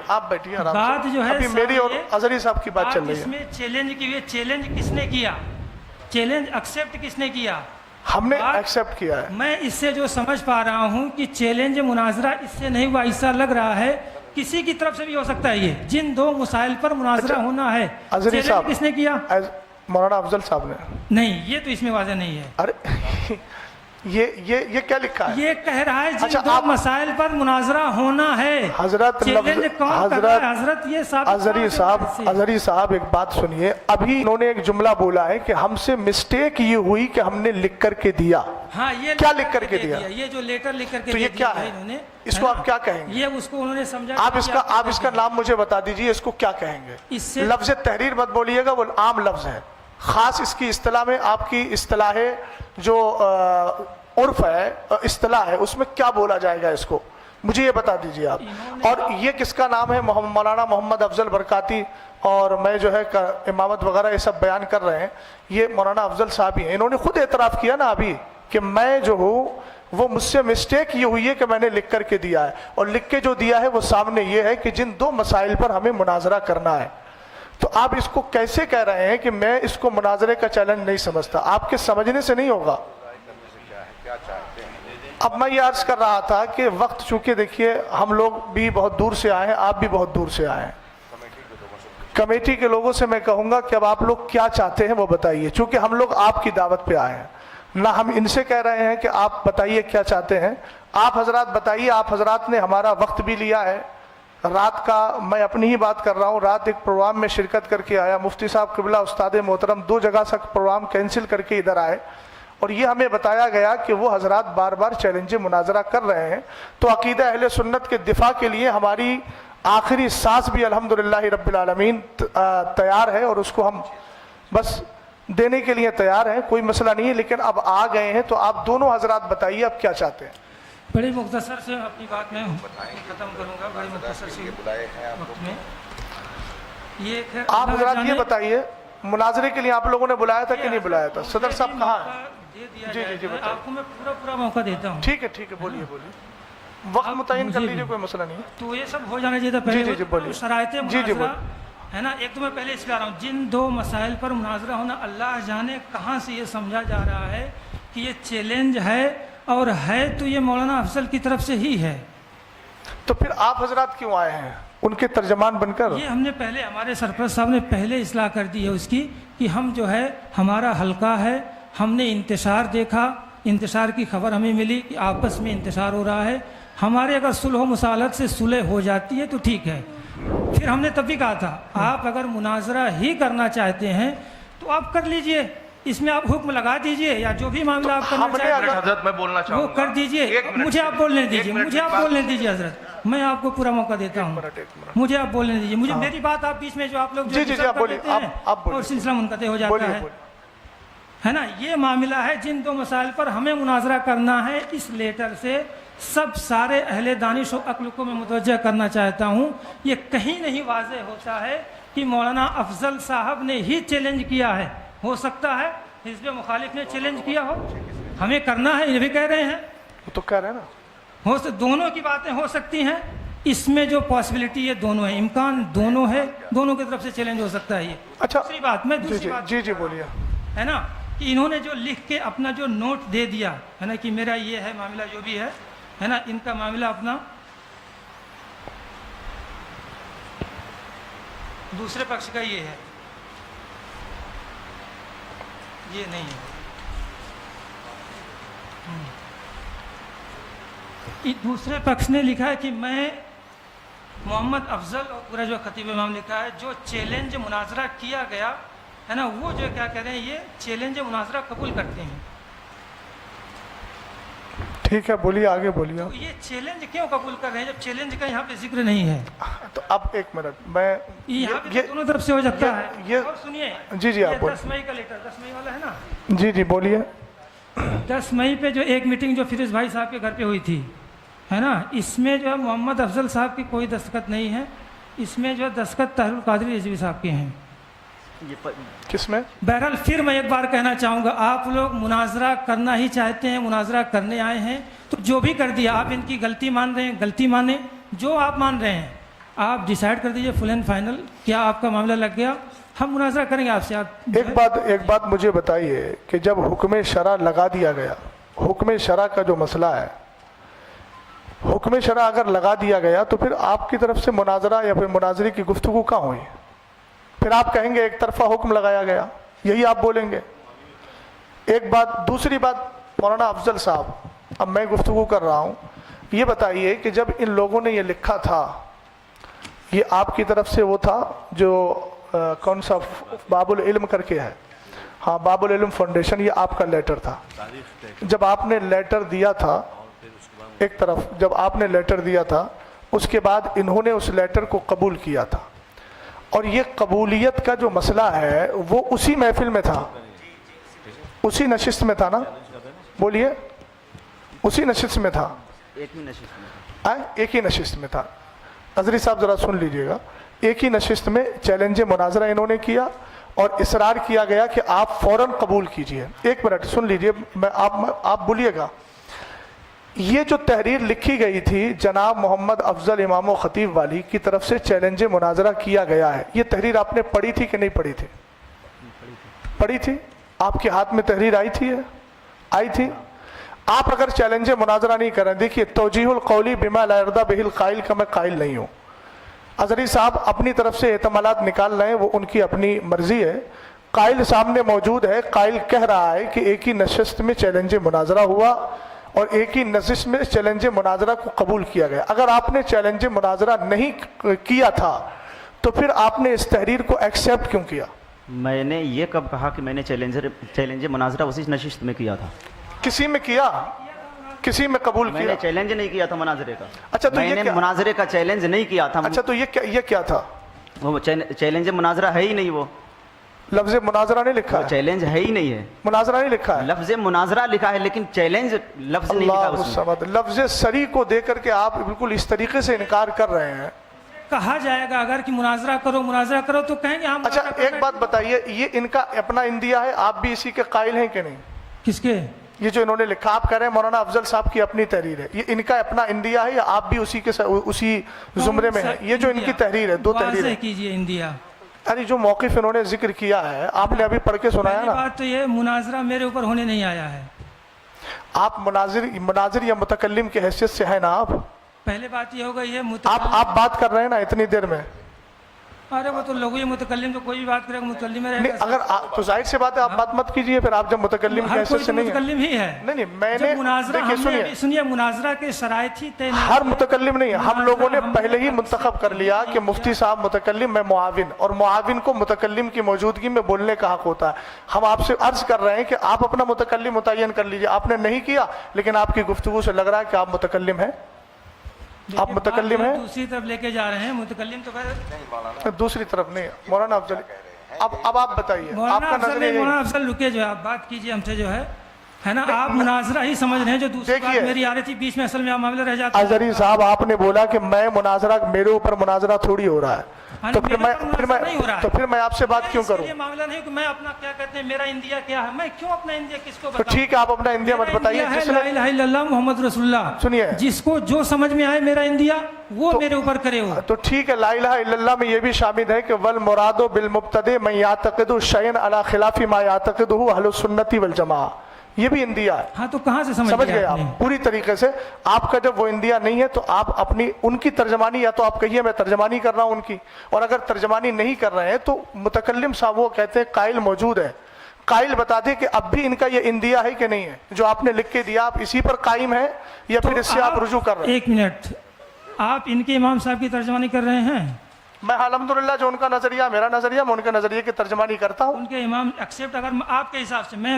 آپ بیٹھیے آرام سے۔ بات جو ہے ابھی میری اور سامنے، اظہری صاحب کی بات چل رہی اس ہے۔ میں چیلنج کی ہوئی، چیلنج کس نے کیا، چیلنج ایکسیپٹ کس نے کیا؟ ہم نے بات- ایکسیپٹ کیا ہے۔ میں اس سے جو سمجھ پا رہا ہوں کہ چیلنج مناظرہ اس سے نہیں ہوا، ایسا لگ رہا ہے کسی کی طرف سے بھی ہو سکتا ہے۔ یہ جن دو مسائل پر مناظرہ اچھا، ہونا ہے، اظہری چیلنج صاحب کس نے کیا؟ مولانا افضل صاحب نے۔ نہیں، یہ تو اس میں واضح نہیں ہے۔ ارے یہ کیا لکھا ہے؟ یہ کہہ رہا ہے جن اچھا، دو آپ- مسائل پر مناظرہ ہونا ہے. حضرت چیلنج کون کر رہا ہے؟ حضرت یہ اظہری صاحب ایک بات سنیے. ابھی انہوں نے ایک جملہ بولا ہے کہ ہم سے مسٹیک یہ ہوئی کہ ہم نے لکھ کر کے دیا. ہاں یہ کیا لکھ کر کے دے دیا؟ یہ جو لیٹر لکھ کر کے تو یہ دے کیا دیا ہے؟ انہوں نے، اس کو آپ کیا کہیں گے؟ یہ اس کو انہوں نے سمجھا. آپ اس کا نام مجھے بتا دیجئے، اس کو کیا کہیں گے؟ اس سے لفظ تحریر مت بولیے گا، وہ عام لفظ ہے. خاص اس کی اصطلاح میں آپ کی اصطلاح ہے جو عرف ہے، اصطلاح ہے، اس میں کیا بولا جائے گا؟ اس کو مجھے یہ بتا دیجئے آپ. اور یہ کس کا نام ہے؟ مولانا محمد افضل برکاتی. اور میں جو ہے امامت وغیرہ یہ سب بیان کر رہے ہیں، یہ مولانا افضل صاحب ہی ہیں. انہوں نے خود اعتراف کیا نا ابھی کہ میں جو ہوں وہ مجھ سے مسٹیک یہ ہوئی ہے کہ میں نے لکھ کر کے دیا ہے، اور لکھ کے جو دیا ہے وہ سامنے یہ ہے کہ جن دو مسائل پر ہمیں مناظرہ کرنا ہے. تو آپ اس کو کیسے کہہ رہے ہیں کہ میں اس کو مناظرے کا چیلنج نہیں سمجھتا؟ آپ کے سمجھنے سے نہیں ہوگا. اب میں یہ عرض کر رہا تھا کہ وقت چونکہ دیکھیے ہم لوگ بھی بہت دور سے آئے ہیں، آپ بھی بہت دور سے آئے ہیں. کمیٹی کے لوگوں سے میں کہوں گا کہ اب آپ لوگ کیا چاہتے ہیں وہ بتائیے، چونکہ ہم لوگ آپ کی دعوت پہ آئے ہیں. نہ ہم ان سے کہہ رہے ہیں کہ آپ بتائیے کیا چاہتے ہیں. آپ حضرات بتائیے. آپ حضرات نے ہمارا وقت بھی لیا ہے. رات کا میں اپنی ہی بات کر رہا ہوں، رات ایک پروگرام میں شرکت کر کے آیا. مفتی صاحب قبلہ استاد محترم 2 جگہ سے پروگرام کینسل کر کے ادھر آئے، اور یہ ہمیں بتایا گیا کہ وہ حضرات بار بار چیلنج مناظرہ کر رہے ہیں. تو عقیدہ اہل سنت کے دفاع کے لیے ہماری آخری سانس بھی الحمدللہ رب العالمین تیار ہے، اور اس کو ہم بس دینے کے لیے تیار ہیں، کوئی مسئلہ نہیں ہے. لیکن اب آ گئے ہیں تو آپ دونوں حضرات بتائیے اب کیا چاہتے ہیں. بڑی مختصر سے اپنی بات میں ختم کروں گا. بڑی مختصر سے وقت میں یہ آپ حضرات یہ بتائیے، مناظرے کے لیے آپ لوگوں نے بلایا تھا کہ نہیں بلایا تھا؟ صدر صاحب کہاں ہیں؟ جی آپ کو میں پورا موقع دیتا ہوں. ٹھیک ہے بولیے. وقت متعین کر لیجیے، کوئی مسئلہ نہیں ہے. تو یہ سب ہو جانا چاہیے تھا پہلے. جی بولیے. شرائط مناظرہ بولیے. ہے نا. ایک تو میں پہلے اس پہ آ رہا ہوں، جن دو مسائل پر مناظرہ ہونا، اللہ جانے کہاں سے یہ سمجھا جا رہا ہے کہ یہ چیلنج ہے، اور ہے تو یہ مولانا افضل کی طرف سے ہی ہے. تو پھر آپ حضرات کیوں آئے ہیں ان کے ترجمان بن کر؟ یہ ہم نے پہلے، ہمارے سرپرست صاحب نے پہلے اصلاح کر دی ہے اس کی، کہ ہم جو ہے ہمارا حلقہ ہے، ہم نے انتشار دیکھا، انتشار کی خبر ہمیں ملی کہ آپس میں انتشار ہو رہا ہے. ہمارے اگر صلح و مصالحت سے صلح ہو جاتی ہے تو ٹھیک ہے. پھر ہم نے تب بھی کہا تھا آپ اگر مناظرہ ہی کرنا چاہتے ہیں تو آپ کر لیجئے، اس میں آپ حکم لگا دیجئے، یا جو بھی معاملہ آپ کرنا چاہتے ہیں حضرت میں بولنا چاہوں وہ گا، کر دیجئے. مجھے آپ بولنے دیجئے حضرت، میں آپ کو پورا موقع دیتا ہوں. مجھے آپ بولنے دیجئے. مجھے میری بات آپ بیچ میں جو آپ لوگ جو کر دیتے ہیں اور سلسلہ منقطع ہو جاتا ہے نا. یہ معاملہ ہے جن دو مسائل پر ہمیں مناظرہ کرنا ہے. اس لیٹر سے سب سارے اہل دانش و عقل کو میں متوجہ کرنا چاہتا ہوں. یہ کہیں نہیں واضح ہوتا ہے کہ مولانا افضل صاحب نے ہی چیلنج کیا ہے. ہو سکتا ہے حزب مخالف نے چیلنج کیا ہو، ہمیں کرنا ہے، یہ بھی کہہ رہے ہیں. وہ تو کہہ رہے ہیں نا، دونوں کی باتیں ہو سکتی ہیں. اس میں جو پاسبلٹی یہ دونوں ہے، امکان دونوں ہے، دونوں کی طرف سے چیلنج ہو سکتا ہے. یہ اچھا دوسری بات میں دوسری بات جی بولیے. ہے نا کہ انہوں نے جو لکھ کے اپنا جو نوٹ دے دیا ہے نا کہ میرا یہ ہے معاملہ جو بھی ہے نا، ان کا معاملہ اپنا دوسرے پکش کا یہ ہے، یہ نہیں ہے. دوسرے پکش نے لکھا ہے کہ میں محمد افضل اور پورا جو خطیب امام لکھا ہے جو چیلنج مناظرہ کیا گیا ہے نا، وہ جو کیا کہہ رہے ہیں، یہ چیلنج مناظرہ قبول کرتے ہیں. ٹھیک ہے بولیے، آگے بولیے. تو یہ چیلنج کیوں قبول کر رہے ہیں جب چیلنج کا یہاں پہ ذکر نہیں ہے؟ تو اب ایک منٹ، میں یہاں پہ دونوں طرف سے ہو جاتا ہے. یہ اور سنیے، جی آپ بولیے. 10 مئی کا لیٹر، 10 مئی والا ہے نا. جی بولیے. 10 مئی پہ جو ایک میٹنگ جو فیروز بھائی صاحب کے گھر پہ ہوئی تھی ہے نا، اس میں جو ہے محمد افضل صاحب کی کوئی دستخط نہیں ہے. اس میں جو ہے دستخط طاہر القادری رضوی صاحب کے ہیں. کس میں؟ بہرحال پھر میں ایک بار کہنا چاہوں گا، آپ لوگ مناظرہ کرنا ہی چاہتے ہیں، مناظرہ کرنے آئے ہیں، تو جو بھی کر دیا آپ ان کی غلطی مان رہے ہیں، غلطی مانیں. جو آپ مان رہے ہیں آپ ڈیسائیڈ کر دیجئے فل اینڈ فائنل. کیا آپ کا معاملہ لگ گیا؟ ہم مناظرہ کریں گے آپ سے. آپ ایک بات مجھے بتائیے کہ جب حکم شرع لگا دیا گیا، حکم شرع کا جو مسئلہ ہے، حکم شرع اگر لگا دیا گیا تو پھر آپ کی طرف سے مناظرہ یا پھر مناظرے کی گفتگو کہاں ہوئی؟ پھر آپ کہیں گے ایک طرفہ حکم لگایا گیا، یہی آپ بولیں گے. ایک بات. دوسری بات مولانا افضل صاحب، اب میں گفتگو کر رہا ہوں، یہ بتائیے کہ جب ان لوگوں نے یہ لکھا تھا، یہ آپ کی طرف سے وہ تھا جو کون سا باب العلم کر کے ہے، ہاں باب العلم فاؤنڈیشن، یہ آپ کا لیٹر تھا. جب آپ نے لیٹر دیا تھا، ایک طرف جب آپ نے لیٹر دیا تھا، اس کے بعد انہوں نے اس لیٹر کو قبول کیا تھا، اور یہ قبولیت کا جو مسئلہ ہے وہ اسی محفل میں تھا، اسی نشست میں تھا نا؟ بولیے، اسی نشست میں تھا، ایک ہی نشست میں تھا. نظری صاحب ذرا سن لیجئے گا، ایک ہی نشست میں چیلنج مناظرہ انہوں نے کیا اور اصرار کیا گیا کہ آپ فوراً قبول کیجئے. ایک منٹ سن لیجئے، آپ بولیے گا. یہ جو تحریر لکھی گئی تھی جناب محمد افضل امام و خطیب والی کی طرف سے چیلنج مناظرہ کیا گیا ہے، یہ تحریر آپ نے پڑھی تھی کہ نہیں پڑھی تھی؟ پڑھی تھی؟ آپ کے ہاتھ میں تحریر آئی تھی؟ آئی تھی؟ آپ اگر چیلنج مناظرہ نہیں کریں، دیکھیے توجیہ القولی بما لا یرضی بہ القائل کا میں قائل نہیں ہوں. اظہری صاحب اپنی طرف سے احتمالات نکال رہے ہیں، وہ ان کی اپنی مرضی ہے. قائل سامنے موجود ہے، قائل کہہ رہا ہے کہ ایک ہی نشست میں چیلنج مناظرہ ہوا اور ایک ہی نشست میں چیلنج مناظرہ کو قبول کیا گیا. اگر آپ نے چیلنج مناظرہ نہیں کیا تھا تو پھر آپ نے اس تحریر کو ایکسیپٹ کیوں کیا؟ میں نے یہ کب کہا کہ میں نے چیلنج مناظرہ اسی نشست میں کیا تھا؟ کسی میں کیا؟ کسی میں قبول میں کیا؟ نے چیلنج نہیں کیا تھا مناظرے کا. اچھا تو میں یہ نے کیا؟ مناظرے کا چیلنج نہیں کیا تھا. اچھا تو یہ کیا تھا؟ وہ چیلنج مناظرہ ہے ہی نہیں. وہ لفظ مناظرہ نہیں لکھا ہے، چیلنج ہے ہی نہیں ہے. مناظرہ نہیں لکھا ہے، لفظ مناظرہ لکھا ہے لیکن چیلنج لفظ نہیں لکھا اللہ اس میں. الصمد. لفظ سری کو دے کر کے آپ بالکل اس طریقے سے انکار کر رہے ہیں. کہا جائے گا اگر کہ مناظرہ کرو تو کہیں گے ہم. اچھا ایک بات بتائیے، یہ ان کا اپنا اندیا ہے، آپ بھی اسی کے قائل ہیں کہ نہیں؟ کس کے؟ یہ جو انہوں نے لکھا، آپ کہہ رہے ہیں مولانا افضل صاحب کی اپنی تحریر ہے، یہ ان کا اپنا اندیا ہے یا آپ بھی اسی زمرے میں ہیں؟ یہ جو ان کی تحریر ہے، دو تحریر ہے. واضح کیجئے انڈیا. ارے جو موقف انہوں نے ذکر کیا ہے آپ نے ابھی پڑھ کے سنایا پہلی نا. بات تو یہ مناظرہ میرے اوپر ہونے نہیں آیا ہے. آپ مناظر یا متکلم کی حیثیت سے ہیں نا آپ؟ پہلے بات یہ ہوگا یہ آپ بات کر رہے ہیں نا اتنی دیر میں. ارے وہ تو لغوی متکلم تو کوئی بھی بات کرے گا متکلم میں رہے نہیں گا. اگر تو ظاحر سی بات ہے آپ بات مت کیجئے پھر. آپ جب متکلم کی ہر حیثیت کوئی سے تو نہیں ہیں. متکلم ہی ہے. نہیں میں نے مناظرہ دیکھیے سنیے مناظرہ کے شرائط ہی طے نہیں. ہر متکلم نہیں ہے، ہم لوگوں نے پہلے ہی منتخب کر لیا کہ مفتی صاحب متکلم، میں معاون، اور معاون کو متکلم کی موجودگی میں بولنے کا حق ہوتا ہے. ہم آپ سے عرض کر رہے ہیں کہ آپ اپنا متکلم متعین کر لیجئے. آپ نے نہیں کیا لیکن آپ کی گفتگو سے لگ رہا ہے کہ آپ متکلم ہیں. آپ متکلم ہیں. دوسری طرف لے کے جا رہے ہیں متکلم تو خیر دوسری طرف نہیں. مولانا افضل اب آپ بتائیے، آپ مولانا کا افضل نظریہ یہ مولانا افضل رکے جو آپ بات کیجئے ہم سے جو ہے نا. آپ مناظرہ ہی سمجھ رہے ہیں. جو دوسری دیکھیے، بات میری آ رہی تھی بیچ میں اصل میں معاملہ رہ جاتا ہے. اظہری صاحب آپ نے بولا کہ میں مناظرہ، میرے اوپر مناظرہ تھوڑی ہو رہا ہے، تو پھر میں آپ سے بات کیوں کروں؟ یہ معاملہ نہیں کہ میں اپنا کیا کہتے ہیں میرا انڈیا کیا ہے، میں کیوں اپنا انڈیا کس کو تو بتاؤں؟ ٹھیک ہے آپ اپنا انڈیا مت بتائیے. میرا جس انڈیا نے ہے لا الہ الا اللہ محمد رسول اللہ. سنیے، جس کو جو سمجھ میں آئے میرا انڈیا وہ میرے اوپر کرے ہو. تو ٹھیک ہے، لا الہ الا اللہ میں یہ بھی شامل ہے کہ والمراد بالمبتدع من یعتقد شیئا علی خلاف ما یعتقدہ اہل السنت والجماعہ، یہ بھی اندیا ہے. ہاں تو کہاں سے سمجھ سمجھ گئے گیا آپ پوری طریقے سے. آپ کا جب وہ اندیا نہیں ہے تو آپ اپنی ان کی ترجمانی، یا تو آپ کہیے میں ترجمانی کر رہا ہوں ان کی، اور اگر ترجمانی نہیں کر رہے ہیں تو متکلم صاحب وہ کہتے ہیں قائل موجود ہے، قائل بتا دے کہ اب بھی ان کا یہ اندیا ہے کہ نہیں ہے جو آپ نے لکھ کے دیا. آپ اسی پر قائم ہیں یا پھر اس سے آپ رجوع کر رہے ہیں؟ ایک منٹ، آپ ان کے امام صاحب کی ترجمانی کر رہے ہیں؟ میں الحمدللہ جو ان کا نظریہ میرا نظریہ، میں ان کے نظریے کی ترجمانی کرتا ہوں. ان کے امام ایکسیپٹ اگر آپ کے حساب سے میں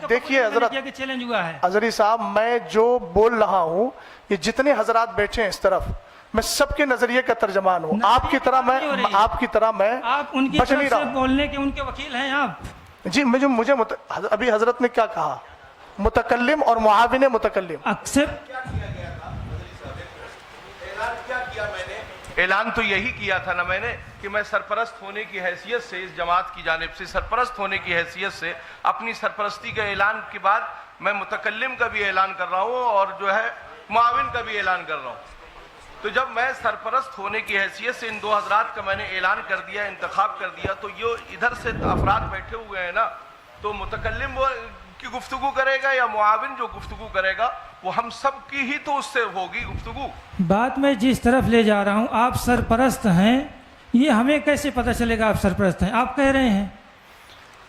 دیکھیے حضرت چیلنج ہوا ہے. اظہری صاحب میں جو بول رہا ہوں، یہ جتنے حضرات بیٹھے ہیں اس طرف، میں سب کے نظریے کا ترجمان ہوں. آپ کی طرح میں آپ ان کی بچ نہیں طرف سے رہا ہوں. بولنے کے ان کے وکیل ہیں آپ. جی مجھے ابھی حضرت نے کیا کہا؟ متکلم اور معاون متکلم. ایکسیپٹ اعلان تو یہی کیا تھا نا میں نے کہ میں سرپرست ہونے کی حیثیت سے، اس جماعت کی جانب سے سرپرست ہونے کی حیثیت سے اپنی سرپرستی کے اعلان کے بعد میں متکلم کا بھی اعلان کر رہا ہوں اور جو ہے معاون کا بھی اعلان کر رہا ہوں. تو جب میں سرپرست ہونے کی حیثیت سے ان دو حضرات کا میں نے اعلان کر دیا، انتخاب کر دیا، تو یہ ادھر سے افراد بیٹھے ہوئے ہیں نا، تو متکلم کی گفتگو کرے گا یا معاون جو گفتگو کرے گا وہ ہم سب کی ہی تو اس سے ہوگی گفتگو. بات میں جس طرف لے جا رہا ہوں، آپ سرپرست ہیں، یہ ہمیں کیسے پتہ چلے گا آپ سرپرست ہیں؟ آپ کہہ رہے ہیں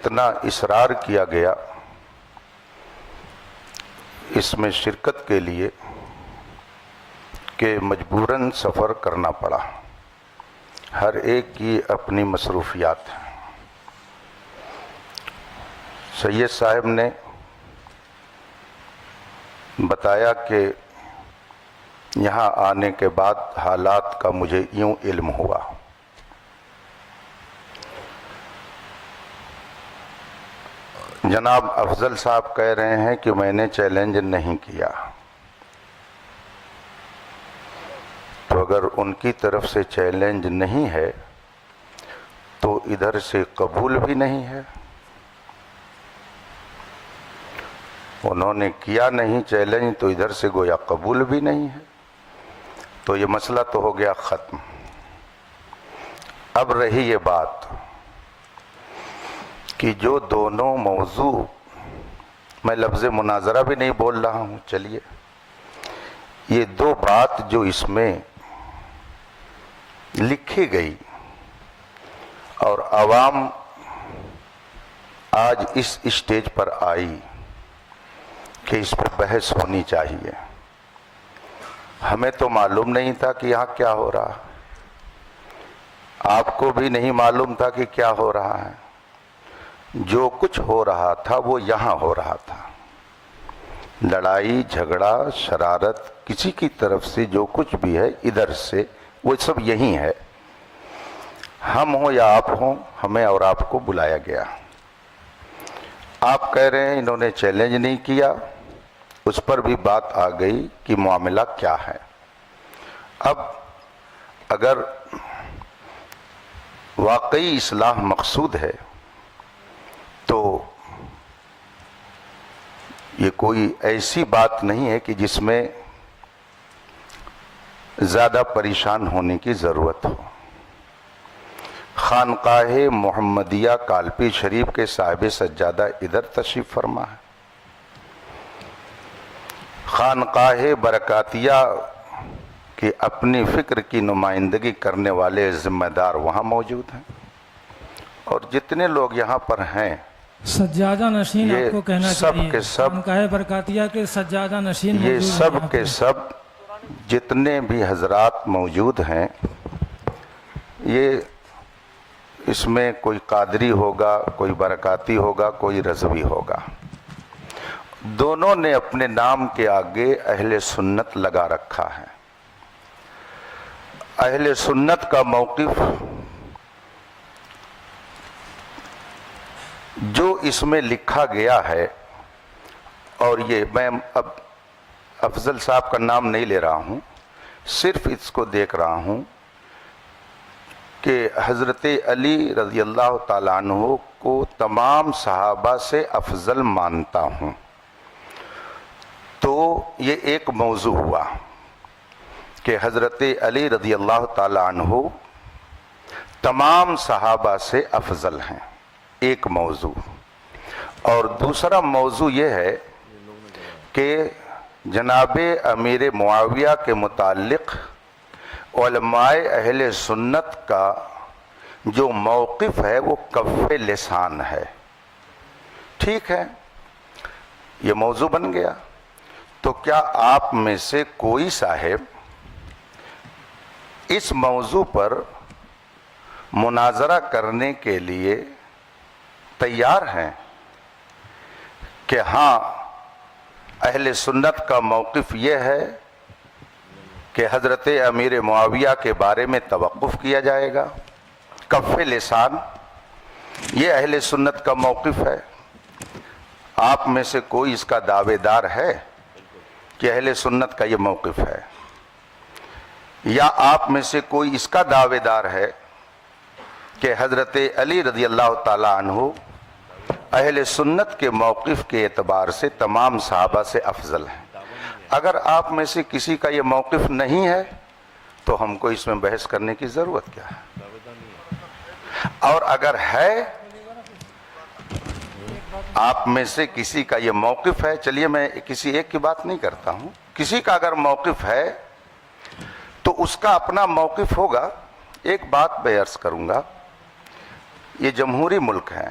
اتنا اصرار کیا گیا اس میں شرکت کے لیے کہ مجبوراً سفر کرنا پڑا. ہر ایک کی اپنی مصروفیات ہیں. سید صاحب نے بتایا کہ یہاں آنے کے بعد حالات کا مجھے یوں علم ہوا. جناب افضل صاحب کہہ رہے ہیں کہ میں نے چیلنج نہیں کیا، تو اگر ان کی طرف سے چیلنج نہیں ہے تو ادھر سے قبول بھی نہیں ہے. انہوں نے کیا نہیں چیلنج تو ادھر سے گویا قبول بھی نہیں ہے. تو یہ مسئلہ تو ہو گیا ختم. اب رہی یہ بات کہ جو دونوں موضوع، میں لفظ مناظرہ بھی نہیں بول رہا ہوں، چلیے یہ دو بات جو اس میں لکھی گئی اور عوام آج اس اسٹیج پر آئی کہ اس پر بحث ہونی چاہیے. ہمیں تو معلوم نہیں تھا کہ یہاں کیا ہو رہا، آپ کو بھی نہیں معلوم تھا کہ کیا ہو رہا ہے. جو کچھ ہو رہا تھا وہ یہاں ہو رہا تھا. لڑائی جھگڑا شرارت کسی کی طرف سے جو کچھ بھی ہے ادھر سے وہ سب یہی ہے. ہم ہوں یا آپ ہوں، ہمیں اور آپ کو بلایا گیا. آپ کہہ رہے ہیں انہوں نے چیلنج نہیں کیا، اس پر بھی بات آ گئی کہ معاملہ کیا ہے. اب اگر واقعی اصلاح مقصود ہے تو یہ کوئی ایسی بات نہیں ہے کہ جس میں زیادہ پریشان ہونے کی ضرورت ہو. خانقاہ محمدیہ کالپی شریف کے صاحب سجادہ ادھر تشریف فرما ہے. خانقاہ برکاتیہ کی اپنی فکر کی نمائندگی کرنے والے ذمہ دار وہاں موجود ہیں. اور جتنے لوگ یہاں پر ہیں سجادہ نشین آپ کو کہنا سب چاہیے، کے سب خانقاہ برکاتیہ کے سجادہ نشین یہ موجود ہیں سب یہاں کے پہ. سب جتنے بھی حضرات موجود ہیں، یہ اس میں کوئی قادری ہوگا، کوئی برکاتی ہوگا، کوئی رضوی ہوگا. دونوں نے اپنے نام کے آگے اہل سنت لگا رکھا ہے. اہل سنت کا موقف جو اس میں لکھا گیا ہے، اور یہ میں اب افضل صاحب کا نام نہیں لے رہا ہوں، صرف اس کو دیکھ رہا ہوں کہ حضرت علی رضی اللہ تعالیٰ عنہ کو تمام صحابہ سے افضل مانتا ہوں. تو یہ ایک موضوع ہوا کہ حضرت علی رضی اللہ تعالیٰ عنہ تمام صحابہ سے افضل ہیں، ایک موضوع. اور دوسرا موضوع یہ ہے کہ جناب امیر معاویہ کے متعلق علماء اہل سنت کا جو موقف ہے وہ کف لسان ہے. ٹھیک ہے، یہ موضوع بن گیا. تو کیا آپ میں سے کوئی صاحب اس موضوع پر مناظرہ کرنے کے لیے تیار ہیں کہ ہاں اہل سنت کا موقف یہ ہے کہ حضرت امیر معاویہ کے بارے میں توقف کیا جائے گا؟ کف لسان یہ اہل سنت کا موقف ہے. آپ میں سے کوئی اس کا دعوے دار ہے کہ اہل سنت کا یہ موقف ہے؟ یا آپ میں سے کوئی اس کا دعوے دار ہے کہ حضرت علی رضی اللہ تعالیٰ عنہ اہل سنت کے موقف کے اعتبار سے تمام صحابہ سے افضل ہیں؟ اگر آپ میں سے کسی کا یہ موقف نہیں ہے تو ہم کو اس میں بحث کرنے کی ضرورت کیا ہے؟ اور اگر ہے، آپ میں سے کسی کا یہ موقف ہے، چلیے میں کسی ایک کی بات نہیں کرتا ہوں، کسی کا اگر موقف ہے تو اس کا اپنا موقف ہوگا. ایک بات میں عرض کروں گا، یہ جمہوری ملک ہے،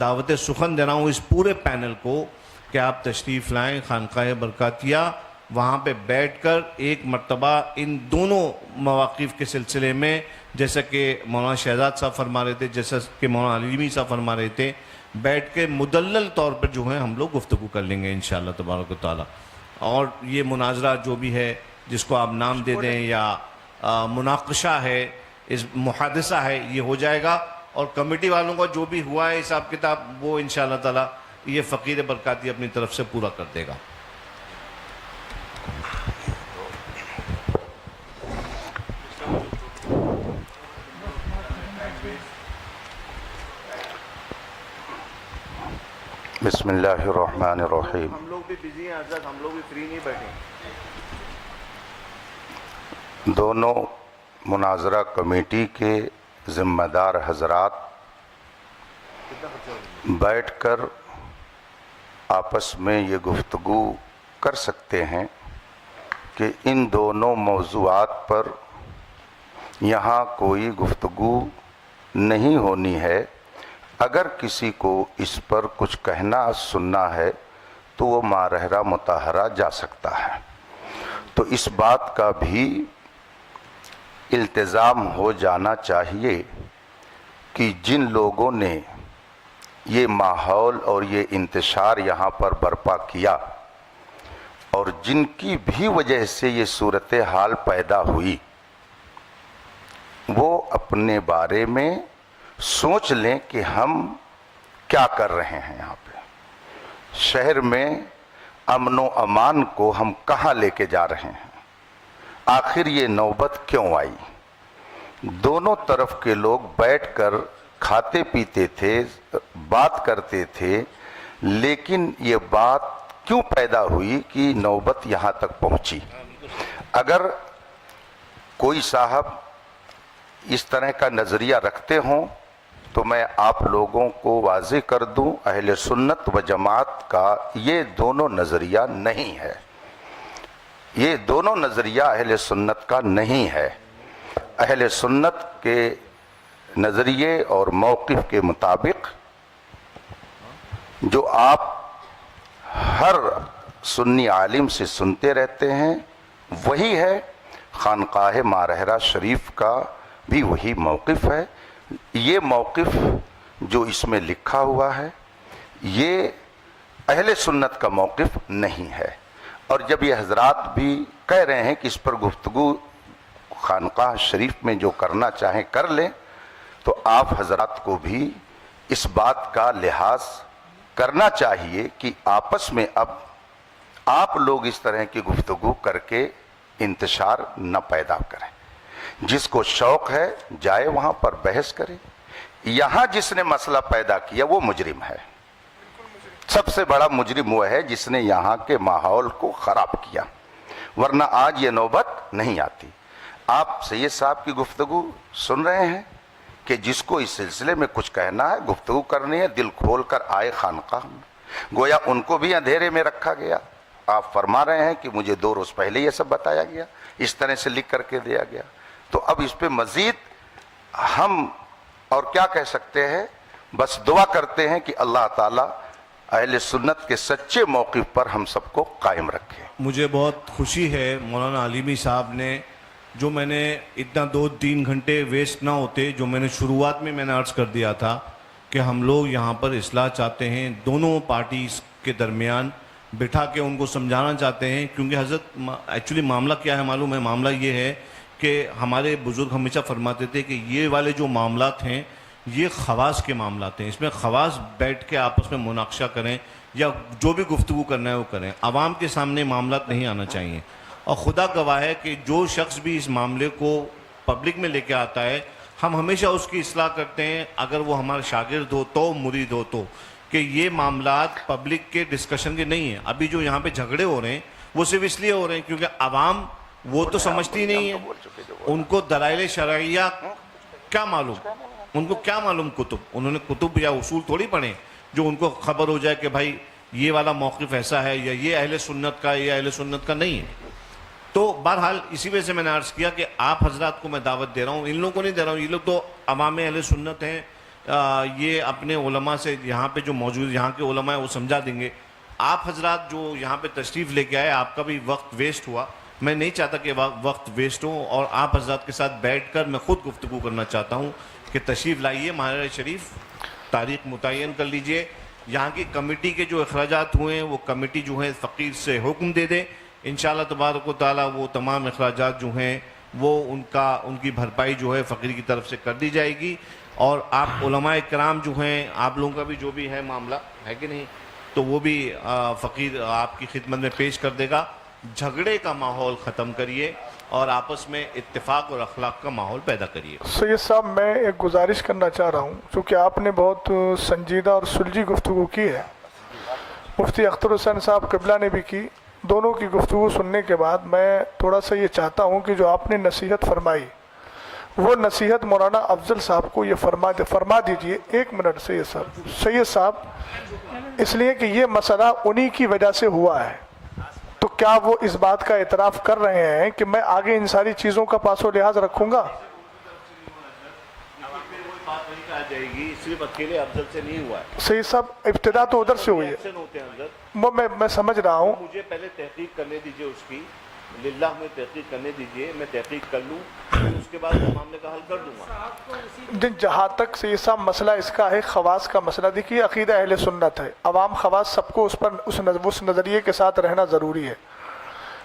دعوت سخن دے رہا ہوں اس پورے پینل کو کہ آپ تشریف لائیں خانقاہ برکاتیہ، وہاں پہ بیٹھ کر ایک مرتبہ ان دونوں مواقف کے سلسلے میں، جیسا کہ مولانا شہزاد صاحب فرما رہے تھے، جیسا کہ مولانا علیمی صاحب فرما رہے تھے، بیٹھ کے مدلل طور پر جو ہے ہم لوگ گفتگو کر لیں گے انشاءاللہ تبارک و تعالیٰ. اور یہ مناظرہ جو بھی ہے جس کو آپ نام دے دیں یا مناقشہ ہے، اس محادثہ ہے، یہ ہو جائے گا. اور کمیٹی والوں کا جو بھی ہوا ہے حساب کتاب وہ انشاءاللہ تعالیٰ یہ فقیر برکاتی اپنی طرف سے پورا کر دے گا. بسم اللہ الرحمن الرحیم. ہم لوگ بھی بزی ہیں حضرت، ہم لوگ بھی فری نہیں بیٹھے. دونوں مناظرہ کمیٹی کے ذمہ دار حضرات بیٹھ کر آپس میں یہ گفتگو کر سکتے ہیں کہ ان دونوں موضوعات پر یہاں کوئی گفتگو نہیں ہونی ہے. اگر کسی کو اس پر کچھ کہنا سننا ہے تو وہ مارحرہ مطہرہ جا سکتا ہے. تو اس بات کا بھی التزام ہو جانا چاہیے کہ جن لوگوں نے یہ ماحول اور یہ انتشار یہاں پر برپا کیا اور جن کی بھی وجہ سے یہ صورتحال پیدا ہوئی، وہ اپنے بارے میں سوچ لیں کہ ہم کیا کر رہے ہیں. یہاں پہ شہر میں امن و امان کو ہم کہاں لے کے جا رہے ہیں؟ آخر یہ نوبت کیوں آئی؟ دونوں طرف کے لوگ بیٹھ کر کھاتے پیتے تھے، بات کرتے تھے، لیکن یہ بات کیوں پیدا ہوئی کہ نوبت یہاں تک پہنچی؟ اگر کوئی صاحب اس طرح کا نظریہ رکھتے ہوں تو میں آپ لوگوں کو واضح کر دوں، اہل سنت و جماعت کا یہ دونوں نظریہ نہیں ہے. یہ دونوں نظریہ اہل سنت کا نہیں ہے. اہل سنت کے نظریے اور موقف کے مطابق جو آپ ہر سنی عالم سے سنتے رہتے ہیں وہی ہے. خانقاہ مارحرہ شریف کا بھی وہی موقف ہے. یہ موقف جو اس میں لکھا ہوا ہے یہ اہل سنت کا موقف نہیں ہے. اور جب یہ حضرات بھی کہہ رہے ہیں کہ اس پر گفتگو خانقاہ شریف میں جو کرنا چاہیں کر لیں، تو آپ حضرات کو بھی اس بات کا لحاظ کرنا چاہیے کہ آپس میں اب آپ لوگ اس طرح کی گفتگو کر کے انتشار نہ پیدا کریں. جس کو شوق ہے جائے وہاں پر بحث کرے. یہاں جس نے مسئلہ پیدا کیا وہ مجرم ہے. سب سے بڑا مجرم وہ ہے جس نے یہاں کے ماحول کو خراب کیا، ورنہ آج یہ نوبت نہیں آتی. آپ سید صاحب کی گفتگو سن رہے ہیں کہ جس کو اس سلسلے میں کچھ کہنا ہے، گفتگو کرنی ہے، دل کھول کر آئے خانقاہ میں. گویا ان کو بھی اندھیرے میں رکھا گیا. آپ فرما رہے ہیں کہ مجھے 2 روز پہلے یہ سب بتایا گیا، اس طرح سے لکھ کر کے دیا گیا. تو اب اس پہ مزید ہم اور کیا کہہ سکتے ہیں؟ بس دعا کرتے ہیں کہ اللہ تعالیٰ اہل سنت کے سچے موقف پر ہم سب کو قائم رکھے. مجھے بہت خوشی ہے مولانا علیمی صاحب نے، جو میں نے اتنا 2-3 گھنٹے ویسٹ نہ ہوتے، جو میں نے شروعات میں نے عرض کر دیا تھا کہ ہم لوگ یہاں پر اصلاح چاہتے ہیں، دونوں پارٹیز کے درمیان بٹھا کے ان کو سمجھانا چاہتے ہیں. کیونکہ حضرت ایکچولی معاملہ کیا ہے معلوم ہے؟ معاملہ یہ ہے کہ ہمارے بزرگ ہمیشہ فرماتے تھے کہ یہ والے جو معاملات ہیں یہ خواص کے معاملات ہیں. اس میں خواص بیٹھ کے آپس میں مناقشہ کریں یا جو بھی گفتگو کرنا ہے وہ کریں. عوام کے سامنے معاملات نہیں آنا چاہیے. اور خدا گواہ ہے کہ جو شخص بھی اس معاملے کو پبلک میں لے کے آتا ہے ہم ہمیشہ اس کی اصلاح کرتے ہیں، اگر وہ ہمارا شاگرد ہو تو، مرید ہو تو، کہ یہ معاملات پبلک کے ڈسکشن کے نہیں ہیں. ابھی جو یہاں پہ جھگڑے ہو رہے ہیں وہ صرف اس لیے ہو رہے ہیں کیونکہ عوام وہ تو سمجھتی نہیں ہے. ان کو دلائل شرعیہ کیا معلوم؟ ان کو کیا معلوم کتب؟ انہوں نے کتب یا اصول تھوڑی پڑھے جو ان کو خبر ہو جائے کہ بھائی یہ والا موقف ایسا ہے یا یہ اہل سنت کا یا اہل سنت کا نہیں ہے. تو بہرحال اسی وجہ سے میں نے عرض کیا کہ آپ حضرات کو میں دعوت دے رہا ہوں، ان لوگوں کو نہیں دے رہا ہوں. یہ لوگ تو عوام اہل سنت ہیں، یہ اپنے علماء سے یہاں پہ جو موجود یہاں کے علماء ہیں وہ سمجھا دیں گے. آپ حضرات جو یہاں پہ تشریف لے کے آئے, آپ کا بھی وقت ویسٹ ہوا. میں نہیں چاہتا کہ وقت ویسٹ ہو, اور آپ حضرات کے ساتھ بیٹھ کر میں خود گفتگو کرنا چاہتا ہوں کہ تشریف لائیے ماہر شریف, تاریخ متعین کر لیجئے. یہاں کی کمیٹی کے جو اخراجات ہوئے ہیں وہ کمیٹی جو ہے فقیر سے حکم دے دے, انشاءاللہ تبارک و تعالیٰ وہ تمام اخراجات جو ہیں وہ ان کی بھرپائی جو ہے فقیر کی طرف سے کر دی جائے گی. اور آپ علماء کرام جو ہیں, آپ لوگوں کا بھی جو بھی ہے معاملہ ہے کہ نہیں, تو وہ بھی فقیر آپ کی خدمت میں پیش کر دے گا. جھگڑے کا ماحول ختم کریے اور آپس میں اتفاق اور اخلاق کا ماحول پیدا کریے. سید صاحب میں ایک گزارش کرنا چاہ رہا ہوں, چونکہ آپ نے بہت سنجیدہ اور سلجھی گفتگو کی ہے. مفتی اختر حسین صاحب قبلہ نے بھی کی. دونوں کی گفتگو سننے کے بعد میں تھوڑا سا یہ چاہتا ہوں کہ جو آپ نے نصیحت فرمائی وہ نصیحت مولانا افضل صاحب کو یہ فرما دیجئے. ایک منٹ سید صاحب, اس لیے کہ یہ مسئلہ انہی کی وجہ سے ہوا ہے, تو کیا وہ اس بات کا اعتراف کر رہے ہیں کہ میں آگے ان ساری چیزوں کا پاس و لحاظ رکھوں گا؟ جائے گی, صرف اکیلے افضل سے نہیں ہوا ہے سید صاحب, ابتدا تو ادھر سے ہوئی ہے. میں سمجھ رہا ہوں. مجھے پہلے تحقیق کرنے دیجئے, اس کی للہ میں تحقیق کرنے دیجئے, میں تحقیق کر لوں, اس کے بعد معاملے کا حل کر دوں گا. جہاں تک سید صاحب مسئلہ اس کا ہے خواص کا مسئلہ, دیکھیے عقیدہ اہل سنت ہے, عوام خواص سب کو اس نظریے کے ساتھ رہنا ضروری ہے.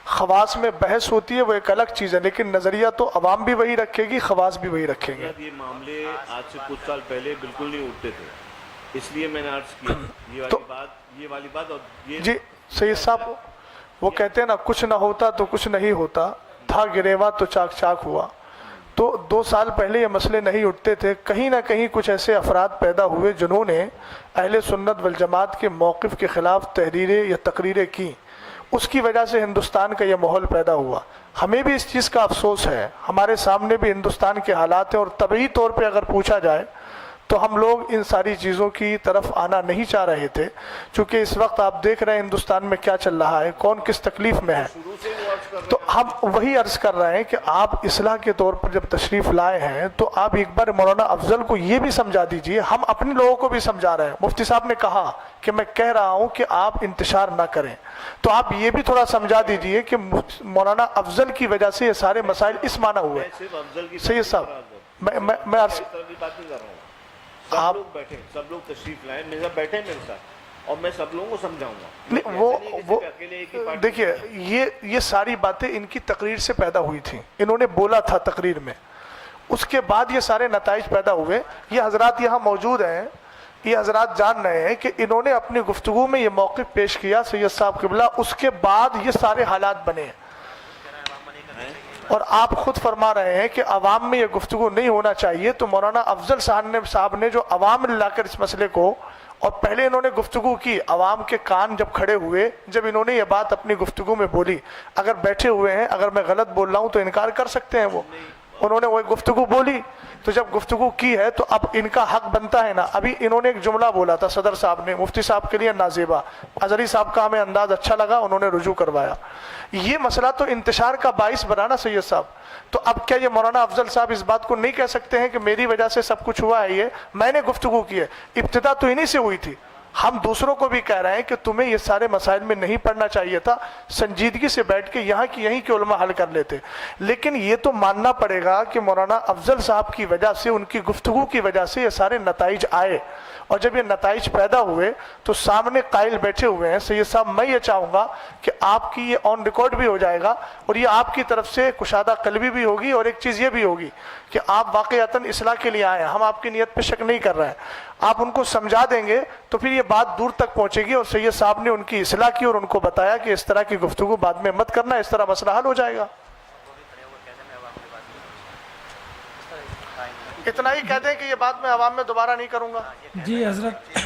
خواص میں بحث ہوتی ہے وہ ایک الگ چیز ہے, لیکن نظریہ تو عوام بھی وہی رکھے گی, خواص بھی وہی رکھیں گے. یہ معاملے آج سے کچھ سال پہلے بالکل نہیں اٹھتے تھے, اس لیے میں نے عرض کیا یہ والی بات. اور جی سید صاحب, وہ کہتے ہیں نا کچھ نہ ہوتا تو کچھ نہیں ہوتا, تھا گریوا تو چاک چاک ہوا. تو 2 سال پہلے یہ مسئلے نہیں اٹھتے تھے. کہیں نہ کہیں کچھ ایسے افراد پیدا ہوئے جنہوں نے اہل سنت والجماعت کے موقف کے خلاف تحریریں یا تقریریں کی, اس کی وجہ سے ہندوستان کا یہ ماحول پیدا ہوا. ہمیں بھی اس چیز کا افسوس ہے, ہمارے سامنے بھی ہندوستان کے حالات ہیں, اور طبعی طور پہ اگر پوچھا جائے تو ہم لوگ ان ساری چیزوں کی طرف آنا نہیں چاہ رہے تھے, چونکہ اس وقت آپ دیکھ رہے ہیں ہندوستان میں کیا چل رہا ہے, کون کس تکلیف میں ہے. تو ہم وہی عرض کر رہے ہیں کہ آپ اصلاح کے طور پر جب تشریف لائے ہیں تو آپ ایک بار مولانا افضل کو یہ بھی سمجھا دیجئے. ہم اپنے لوگوں کو بھی سمجھا رہے ہیں. مفتی صاحب نے کہا کہ میں کہہ رہا ہوں کہ آپ انتشار نہ کریں, تو آپ یہ بھی تھوڑا سمجھا دیجئے کہ مولانا افضل کی وجہ سے یہ سارے مسائل اس معنی ہوئے. سید صاحب میں عرض, آپ لوگ بیٹھیں, سب لوگ تشریف لائیں, بیٹھیں میرے ساتھ, اور میں سب لوگوں کو سمجھاؤں گا. وہ دیکھیے یہ ساری باتیں ان کی تقریر سے پیدا ہوئی تھیں, انہوں نے بولا تھا تقریر میں, اس کے بعد یہ سارے نتائج پیدا ہوئے. یہ حضرات یہاں موجود ہیں, یہ حضرات جان رہے ہیں کہ انہوں نے اپنی گفتگو میں یہ موقف پیش کیا سید صاحب قبلہ, اس کے بعد یہ سارے حالات بنے ہیں. اور آپ خود فرما رہے ہیں کہ عوام میں یہ گفتگو نہیں ہونا چاہیے. تو مولانا افضل صاحب نے جو عوام لا کر اس مسئلے کو, اور پہلے انہوں نے گفتگو کی, عوام کے کان جب کھڑے ہوئے, جب انہوں نے یہ بات اپنی گفتگو میں بولی, اگر بیٹھے ہوئے ہیں, اگر میں غلط بول رہا ہوں تو انکار کر سکتے ہیں. وہ انہوں نے وہ گفتگو بولی, تو جب گفتگو کی ہے تو اب ان کا حق بنتا ہے نا. ابھی انہوں نے ایک جملہ بولا تھا صدر صاحب نے, مفتی صاحب کے لیے نازیبا, اظہری صاحب کا ہمیں انداز اچھا لگا, انہوں نے رجوع کروایا. یہ مسئلہ تو انتشار کا باعث بنا نا سید صاحب. تو اب کیا یہ مولانا افضل صاحب اس بات کو نہیں کہہ سکتے ہیں کہ میری وجہ سے سب کچھ ہوا ہے, یہ میں نے گفتگو کی ہے, ابتدا تو انہی سے ہوئی تھی. ہم دوسروں کو بھی کہہ رہے ہیں کہ تمہیں یہ سارے مسائل میں نہیں پڑھنا چاہیے تھا, سنجیدگی سے بیٹھ کے یہیں کے علماء حل کر لیتے. لیکن یہ تو ماننا پڑے گا کہ مولانا افضل صاحب کی وجہ سے, ان کی گفتگو کی وجہ سے یہ سارے نتائج آئے, اور جب یہ نتائج پیدا ہوئے تو سامنے قائل بیٹھے ہوئے ہیں. سید صاحب میں یہ چاہوں گا کہ آپ کی یہ آن ریکارڈ بھی ہو جائے گا, اور یہ آپ کی طرف سے کشادہ قلبی بھی ہوگی, اور ایک چیز یہ بھی ہوگی کہ آپ واقعتاً اصلاح کے لیے آئے ہیں. ہم آپ کی نیت پہ شک نہیں کر رہے ہیں, آپ ان کو سمجھا دیں گے تو پھر یہ بات دور تک پہنچے گی. اور سید صاحب نے ان کی اصلاح کی اور ان کو بتایا کہ اس طرح کی گفتگو بعد میں مت کرنا, اس طرح مسئلہ حل ہو جائے گا. اتنا ہی کہہ دیں کہ یہ بات میں عوام میں دوبارہ نہیں کروں گا. جی حضرت,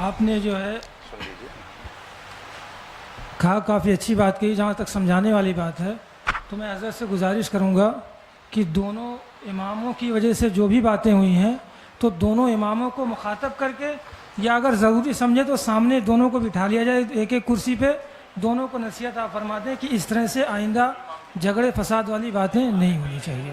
آپ نے جو ہے کہا, کافی اچھی بات کہی, جہاں تک سمجھانے والی بات ہے. تو میں حضرت سے گزارش کروں گا کہ دونوں اماموں کی وجہ سے جو بھی باتیں ہوئی ہیں تو دونوں اماموں کو مخاطب کر کے, یا اگر ضروری سمجھے تو سامنے دونوں کو بٹھا لیا جائے ایک ایک کرسی پہ, دونوں کو نصیحت آپ فرما دیں کہ اس طرح سے آئندہ جھگڑے فساد والی باتیں نہیں ہونی چاہیے.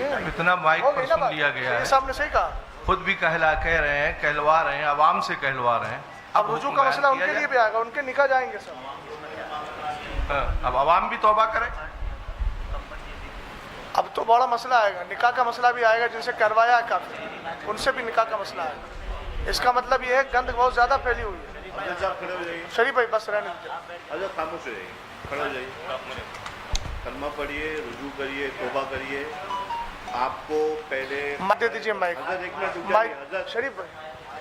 اتنا مائک پر سن لیا گیا ہے. صاحب نے صحیح کہا. خود بھی کہہ رہے ہیں, کہلوا رہے ہیں, عوام سے کہلوا رہے ہیں. اب رجوع کا مسئلہ ان کے لیے بھی آئے گا, ان کے نکاح جائیں گے سب. اب عوام بھی توبہ کرے. اب تو بڑا مسئلہ آئے گا, نکاح کا مسئلہ بھی آئے گا, جن سے کروایا ہے کافر, ان سے بھی نکاح کا مسئلہ آئے گا. اس کا مطلب یہ ہے گند بہت زیادہ پھیلی ہوئی ہے. شریف بھائی بس رہنے دیجیے. حضرت خاموش ہو جائیے, کھڑے ہو جائیے, کلمہ پڑھیے, رجوع کریے, توبہ کریے. آپ کو پہلے مت دے دیجیے مائک. حضرت ایک منٹ رک جائیے. حضرت شریف بھائی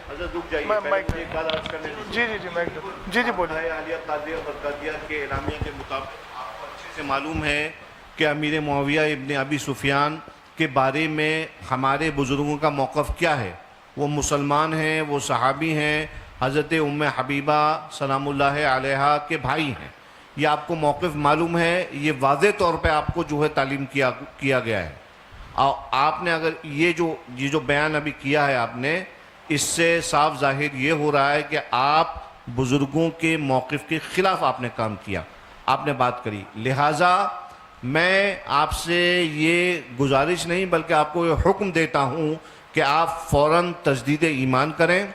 حضرت رک جائیے, مائک پہلے ایک بات عرض کرنے دیجیے. جی مائک جی بولیے. عالیہ قادریہ برکاتیہ کے اعلامیہ کے مطابق آپ کو اچھے سے معلوم ہے کہ امیر معاویہ ابن ابی سفیان کے بارے میں ہمارے بزرگوں کا موقف کیا ہے. وہ مسلمان ہیں, وہ صحابی ہیں, حضرت ام حبیبہ سلام اللہ علیہا کے بھائی ہیں. یہ آپ کو موقف معلوم ہے, یہ واضح طور پہ آپ کو جو ہے تعلیم کیا گیا ہے. آپ نے اگر یہ جو بیان ابھی کیا ہے آپ نے, اس سے صاف ظاہر یہ ہو رہا ہے کہ آپ بزرگوں کے موقف کے خلاف آپ نے کام کیا, آپ نے بات کری. لہٰذا میں آپ سے یہ گزارش نہیں بلکہ آپ کو یہ حکم دیتا ہوں کہ آپ فوراً تجدید ایمان کریں,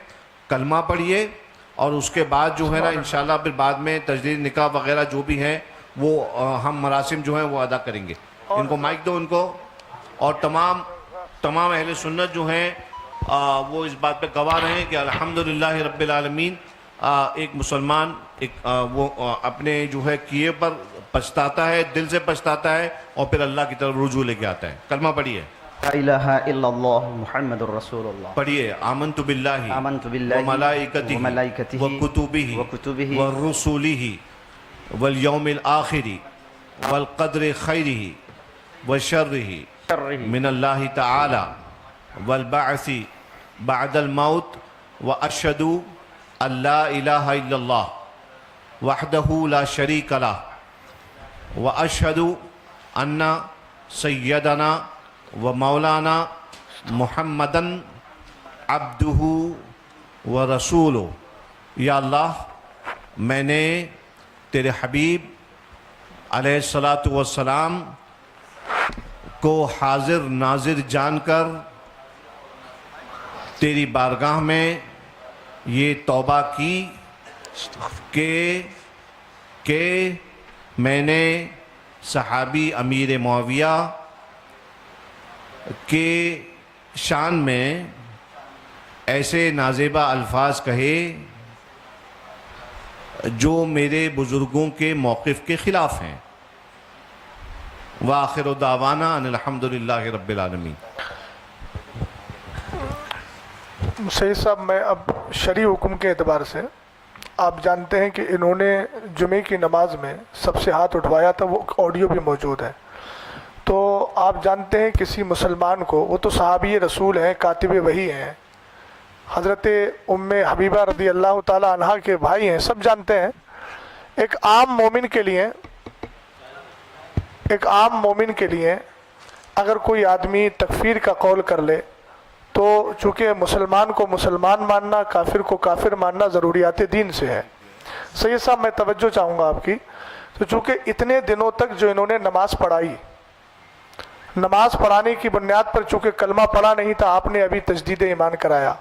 کلمہ پڑھیے, اور اس کے بعد جو ہے نا انشاءاللہ پھر بعد میں تجدید نکاح وغیرہ جو بھی ہیں وہ ہم مراسم جو ہیں وہ ادا کریں گے. ان کو مائک دو ان کو. اور تمام اہل سنت جو ہیں وہ اس بات پہ گواہ رہے ہیں کہ الحمدللہ رب العالمین ایک مسلمان وہ اپنے جو ہے کیے پر پچھتاتا ہے, دل سے پچھتاتا ہے, اور پھر اللہ کی طرف رجوع لے کے آتا ہے. کلمہ پڑھیے. لا الہ الا اللہ محمد الرسول اللہ. پڑھیے. آمنت باللہ وملائکتہ وکتبہ ورسولہ والیوم الآخر والقدر خیرہ وشرہ من اللہ تعالی والبعث بعد الموت واشہد ان لا الہ الا اللہ وحدہ لا شریک لہ واشہد ان سیدنا و مولانا محمدن عبدہ و رسولہ. یا اللہ, میں نے تیرے حبیب علیہ السلام کو حاضر ناظر جان کر تیری بارگاہ میں یہ توبہ کی کہ میں نے صحابی امیر معاویہ کے شان میں ایسے نازیبہ الفاظ کہے جو میرے بزرگوں کے موقف کے خلاف ہیں. وآخر دعوانا ان الحمدللہ رب العالمین. سید صاحب, میں اب شرعی حکم کے اعتبار سے, آپ جانتے ہیں کہ انہوں نے جمعے کی نماز میں سب سے ہاتھ اٹھوایا تھا, وہ آڈیو بھی موجود ہے. تو آپ جانتے ہیں کسی مسلمان کو, وہ تو صحابی رسول ہیں, کاتب وحی ہیں, حضرت ام حبیبہ رضی اللہ تعالیٰ عنہ کے بھائی ہیں, سب جانتے ہیں. ایک عام مومن کے لیے اگر کوئی آدمی تکفیر کا قول کر لے تو چونکہ مسلمان کو مسلمان ماننا, کافر کو کافر ماننا ضروریات دین سے ہے. سید صاحب, میں توجہ چاہوں گا آپ کی. تو چونکہ اتنے دنوں تک جو انہوں نے نماز پڑھائی, نماز پڑھانے کی بنیاد پر چونکہ کلمہ پڑھا نہیں تھا, آپ نے ابھی تجدید ایمان کرایا,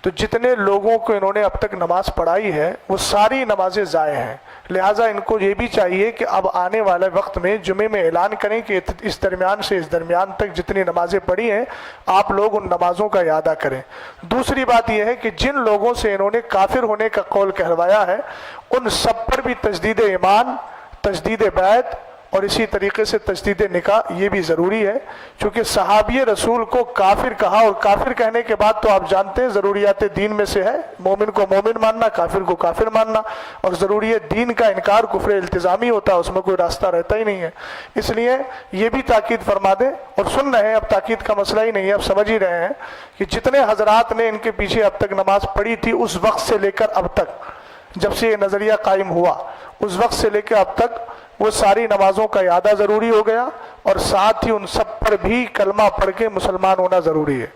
تو جتنے لوگوں کو انہوں نے اب تک نماز پڑھائی ہے وہ ساری نمازیں ضائع ہیں. لہٰذا ان کو یہ بھی چاہیے کہ اب آنے والے وقت میں جمعے میں اعلان کریں کہ اس درمیان سے اس درمیان تک جتنی نمازیں پڑھی ہیں آپ لوگ ان نمازوں کا اعادہ کریں. دوسری بات یہ ہے کہ جن لوگوں سے انہوں نے کافر ہونے کا قول کہلوایا ہے ان سب پر بھی تجدید ایمان, تجدید بیعت اور اسی طریقے سے تجدید نکاح یہ بھی ضروری ہے. چونکہ صحابی رسول کو کافر کہا, اور کافر کہنے کے بعد تو آپ جانتے ہیں ضروریات دین میں سے ہے مومن کو مومن ماننا, کافر کو کافر ماننا, اور ضروریات دین کا انکار کفر التزامی ہوتا ہے, اس میں کوئی راستہ رہتا ہی نہیں ہے. اس لیے یہ بھی تاکید فرما دیں, اور سن رہے ہیں, اب تاکید کا مسئلہ ہی نہیں ہے, اب سمجھ ہی رہے ہیں کہ جتنے حضرات نے ان کے پیچھے اب تک نماز پڑھی تھی اس وقت سے لے کر اب تک, جب سے یہ نظریہ قائم ہوا اس وقت سے لے کے اب تک وہ ساری نمازوں کا اعادہ ضروری ہو گیا, اور ساتھ ہی ان سب پر بھی کلمہ پڑھ کے مسلمان ہونا ضروری ہے.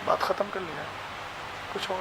بات ختم کر لیا, کچھ اور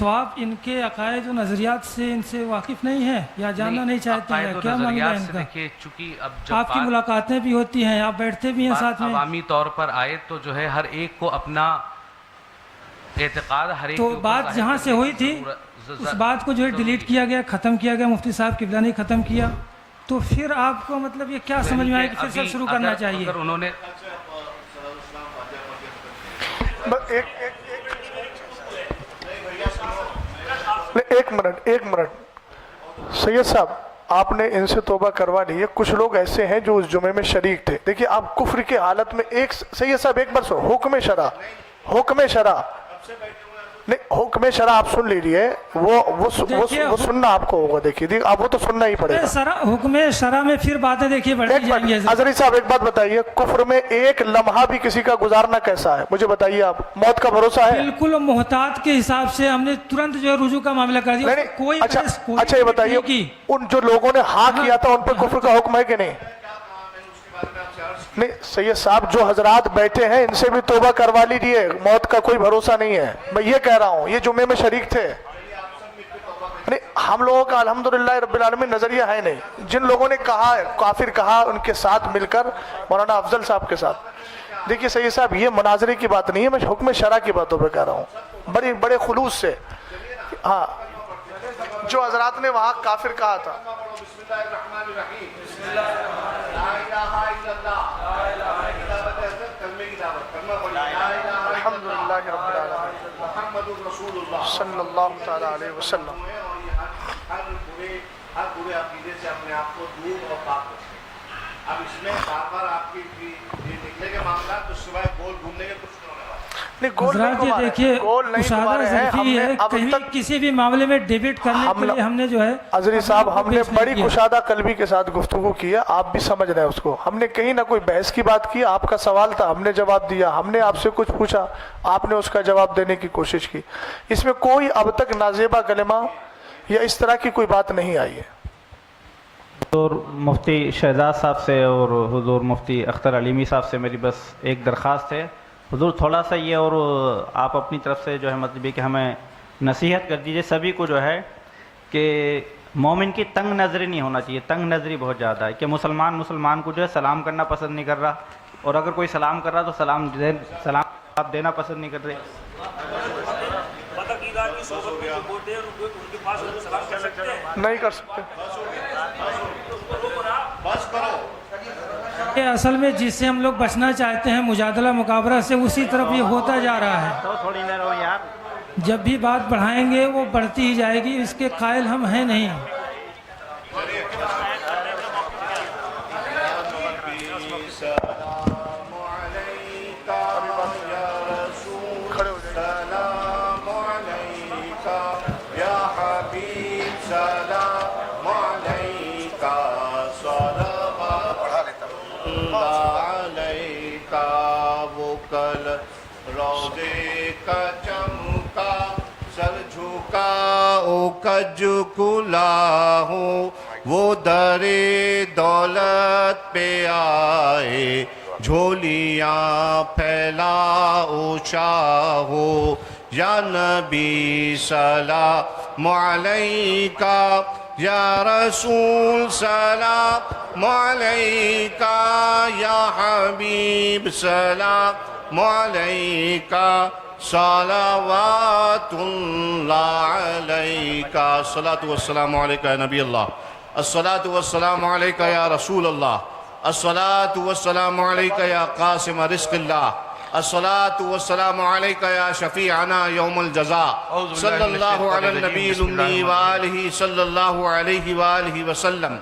تو آپ ان کے عقائد و نظریات سے ان سے واقف نہیں ہیں یا جاننا نہیں چاہتے ہیں؟ عقائد و کیا معاملہ ہے نظریات ان سے کا؟ دیکھیے چونکہ اب جب آپ کی ملاقاتیں بھی ہوتی ہیں، آپ بیٹھتے بھی ہیں ساتھ میں، عوامی طور پر آئے تو جو ہے ہر ایک کو اپنا اعتقاد ہر ایک تو کے اوپر بات ظاہر جہاں سے کرنے ہوئی کی تھی ضرورت- اس بات کو جو ہے ڈیلیٹ کیا گیا، ختم کیا گیا، مفتی صاحب قبلہ نے ختم کیا، تو پھر آپ کو مطلب یہ کیا سمجھ میں آئے کہ پھر ابھی سب شروع کرنا چاہیے؟ اگر انہوں نے ایک منٹ سید صاحب، آپ نے ان سے توبہ کروا لی ہے، کچھ لوگ ایسے ہیں جو اس جمعے میں شریک تھے. دیکھیے آپ کفر کی حالت میں سید صاحب ایک بار سو حکم شرع نہیں، حکم شرع آپ سن لیجیے، وہ سننا آپ کو ہوگا. دیکھیے آپ وہ تو سننا ہی پڑے گا. حکم شرع میں پھر باتیں دیکھیے بڑھتی جائیں گی. حضرت صاحب ایک بات بتائیے، کفر میں ایک لمحہ بھی کسی کا گزارنا کیسا ہے؟ مجھے بتائیے، آپ موت کا بھروسہ ہے؟ بالکل محتاط کے حساب سے ہم نے ترنت جو ہے رجوع کا معاملہ کر دیا. کوئی اچھا یہ بتائیے، ان جو لوگوں نے ہاں کیا تھا ان پہ کفر کا حکم ہے کہ نہیں؟ نہیں سید صاحب، جو حضرات بیٹھے ہیں ان سے بھی توبہ کروا لیجیے، موت کا کوئی بھروسہ نہیں ہے. میں یہ کہہ رہا ہوں، یہ جمعے میں شریک تھے. نہیں، ہم لوگوں کا الحمدللہ رب العالمین نظریہ ہے نہیں. جن لوگوں نے کہا کافر کہا، ان کے ساتھ مل کر مولانا افضل صاحب کے ساتھ. دیکھیے سید صاحب، یہ مناظرے کی بات نہیں ہے، میں حکم شرع کی باتوں پہ کہہ رہا ہوں بڑے خلوص سے. ہاں، جو حضرات نے وہاں کافر کہا تھا. الحمدللہ رب العالمین محمد رسول اللہ صلی اللہ تعالی علیہ وسلم. ہر برے عقیدے سے اپنے آپ کو دور اور پاک رکھیں. اب اس میں بار بار آپ کی یہ نکلے کے معاملات تو سوائے گول گھومنے کے کچھ حضرات یہ دیکھیے، مشاہدہ ظرفی ہے، کہیں کسی بھی معاملے میں ڈیبیٹ کرنے کے لیے ہم نے جو ہے عزیز صاحب، ہم نے بڑی کشادہ قلبی کے ساتھ گفتگو کی ہے، آپ بھی سمجھ رہے ہیں اس کو. ہم نے کہیں نہ کوئی بحث کی بات کی، آپ کا سوال تھا، ہم نے جواب دیا. ہم نے آپ سے کچھ پوچھا، آپ نے اس کا جواب دینے کی کوشش کی. اس میں کوئی اب تک نازیبہ کلمہ یا اس طرح کی کوئی بات نہیں آئی ہے. حضور مفتی شہزاد صاحب سے اور حضور مفتی اختر علیمی صاحب سے میری بس ایک درخواست ہے. حضور تھوڑا سا یہ، اور آپ اپنی طرف سے جو ہے مطلب کہ ہمیں نصیحت کر دیجئے سبھی کو جو ہے کہ مومن کی تنگ نظری نہیں ہونا چاہیے. تنگ نظری بہت زیادہ ہے کہ مسلمان کو جو ہے سلام کرنا پسند نہیں کر رہا، اور اگر کوئی سلام کر رہا تو سلام آپ دینا پسند نہیں کر رہے. نہیں کر سکتے. اصل میں جس سے ہم لوگ بچنا چاہتے ہیں مجادلہ مقابلہ سے، اسی طرف یہ ہوتا جا رہا ہے. جب بھی بات بڑھائیں گے وہ بڑھتی ہی جائے گی، اس کے قائل ہم ہیں نہیں. کج کلا ہو وہ در دولت پہ آئے، جھولیاں پھیلاؤ شاہو. یا نبی سلام علیکہ، یا رسول سلام علیکہ، یا حبیب سلام علیکہ، صلوات اللہ علیکہ. الصلاۃ والسلام علیکہ یا نبی اللہ، الصلاۃ والسلام علیکہ یا رسول اللہ، الصلاۃ والسلام علیکہ یا قاسم رزق اللہ، الصلاۃ والسلام علیکہ یا شفیعنا یوم الجزاء. صلی اللہ علی النبی الامی وآلہ صلی اللہ علیہ وآلہ وسلم.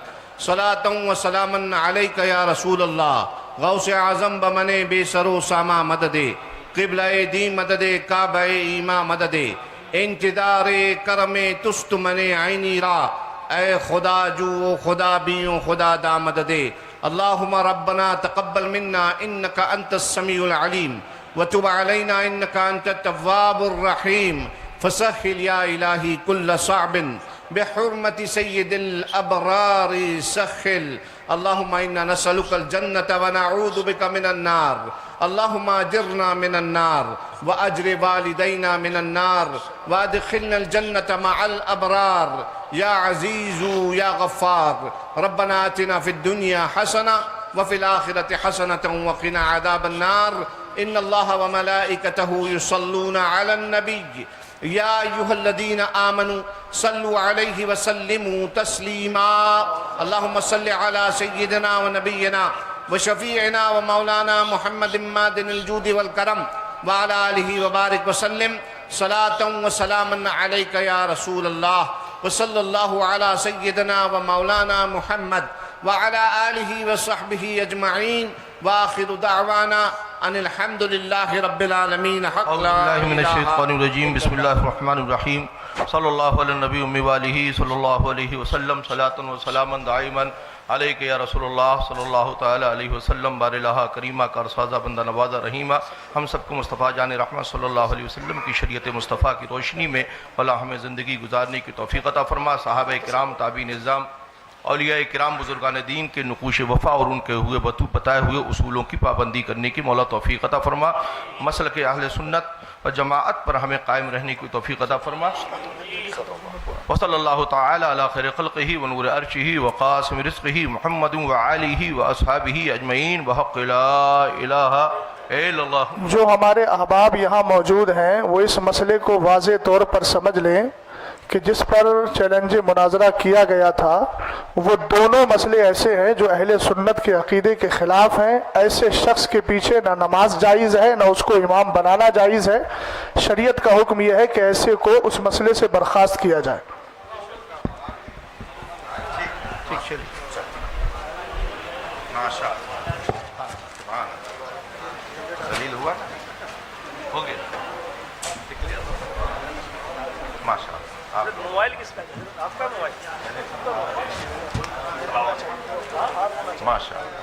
صلاۃ و سلاما علیکہ یا رسول اللہ، غوث اعظم بمن بے سر و ساما مددے، قبلہ دی مدد کعبہ ایما مدد، انتظار کرم تست من عینی را، اے خدا جو خدا بیوں خدا دا مدد. اللہم ربنا تقبل منا انکا انت السمیع العلیم وتب علینا انکا انت التواب الرحیم. فسہل یا الہی کل صعب بحرمت سید الابرار سخل. اللہم انا نسألک الجنة ونعوذ بک من النار. اللهم اجرنا من النار واجر والدينا من النار وادخلنا الجنة مع الابرار يا عزيز يا غفار. ربنا آتنا في الدنيا حسنة وفي الآخرة حسنة وقنا عذاب النار. إن الله وملائكته يصلون على النبي يا أيها الذين آمنوا صلوا عليه وسلموا تسليما. اللهم صل على سيدنا ونبينا وشفيعنا ومولانا محمد مادن الجود والكرم وعلى آله وبارك وسلم صلاة وسلاما عليك يا رسول الله. وصلى الله على سيدنا ومولانا محمد وعلى آله وصحبه أجمعين. وآخر دعوانا أن الحمد لله رب العالمين. حق أعوذ لا بالله من إله الشيطان الرجيم. بسم الله الرحمن الرحيم. صلى الله على النبي وآله صلى الله عليه وسلم صلاة وسلاما دائما عليك يا رسول اللہ صلی اللہ تعالیٰ علیہ وسلم. بار الہ کریمہ کا رسوازہ بندہ نوازہ رحیمہ ہم سب کو مصطفیٰ جان رحمت صلی اللہ علیہ وسلم کی شریعت مصطفیٰ کی روشنی میں اللہ ہمیں زندگی گزارنے کی توفیق عطا فرما. صحابہ کرام، تابعین نظام، اولیاء کرام، بزرگان دین کے نقوش وفا اور ان کے ہوئے بتائے ہوئے اصولوں کی پابندی کرنے کی مولا توفیق عطا فرما. مسلک اہل سنت و جماعت پر ہمیں قائم رہنے کی توفیق عطا فرما. وصلی اللہ تعالی علی خیر خلقہ ونور عرشہ وقاسم رزقہ محمد وآلہ واصحابہ اجمعین بحق لا الہ الا اللہ. جو ہمارے احباب یہاں موجود ہیں وہ اس مسئلے کو واضح طور پر سمجھ لیں کہ جس پر چیلنج مناظرہ کیا گیا تھا وہ دونوں مسئلے ایسے ہیں جو اہل سنت کے عقیدے کے خلاف ہیں. ایسے شخص کے پیچھے نہ نماز جائز ہے نہ اس کو امام بنانا جائز ہے. شریعت کا حکم یہ ہے کہ ایسے کو اس مسئلے سے برخاست کیا جائے. دلیل ہوا ہو گیا. ماشاء اللہ. موبائل کس کا ہے؟ آپ کا موبائل. ماشاء اللہ.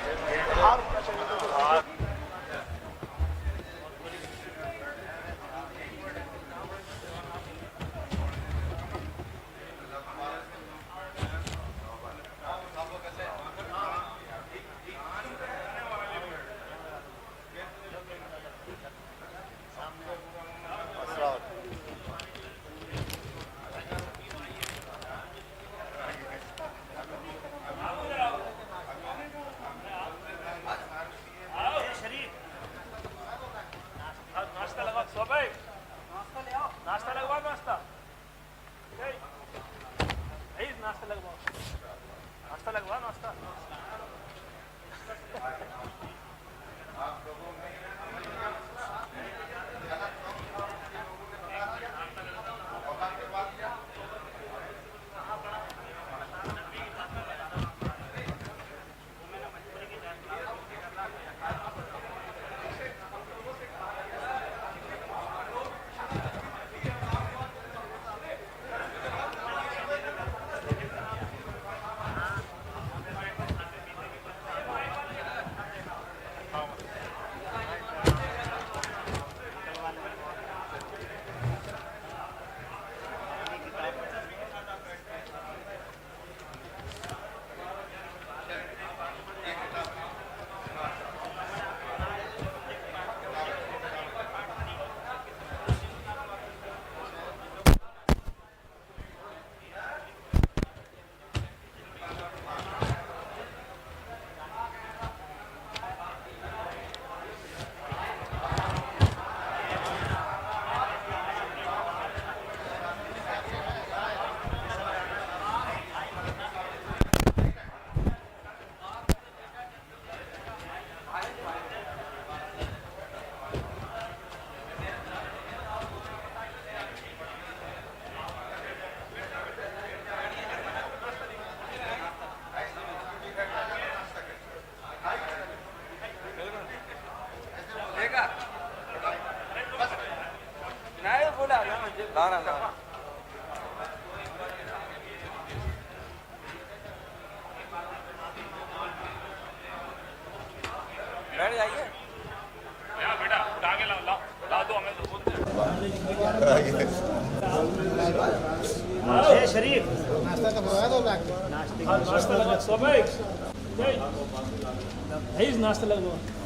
شریف ناشتہ لگا صبح ناشتہ لگا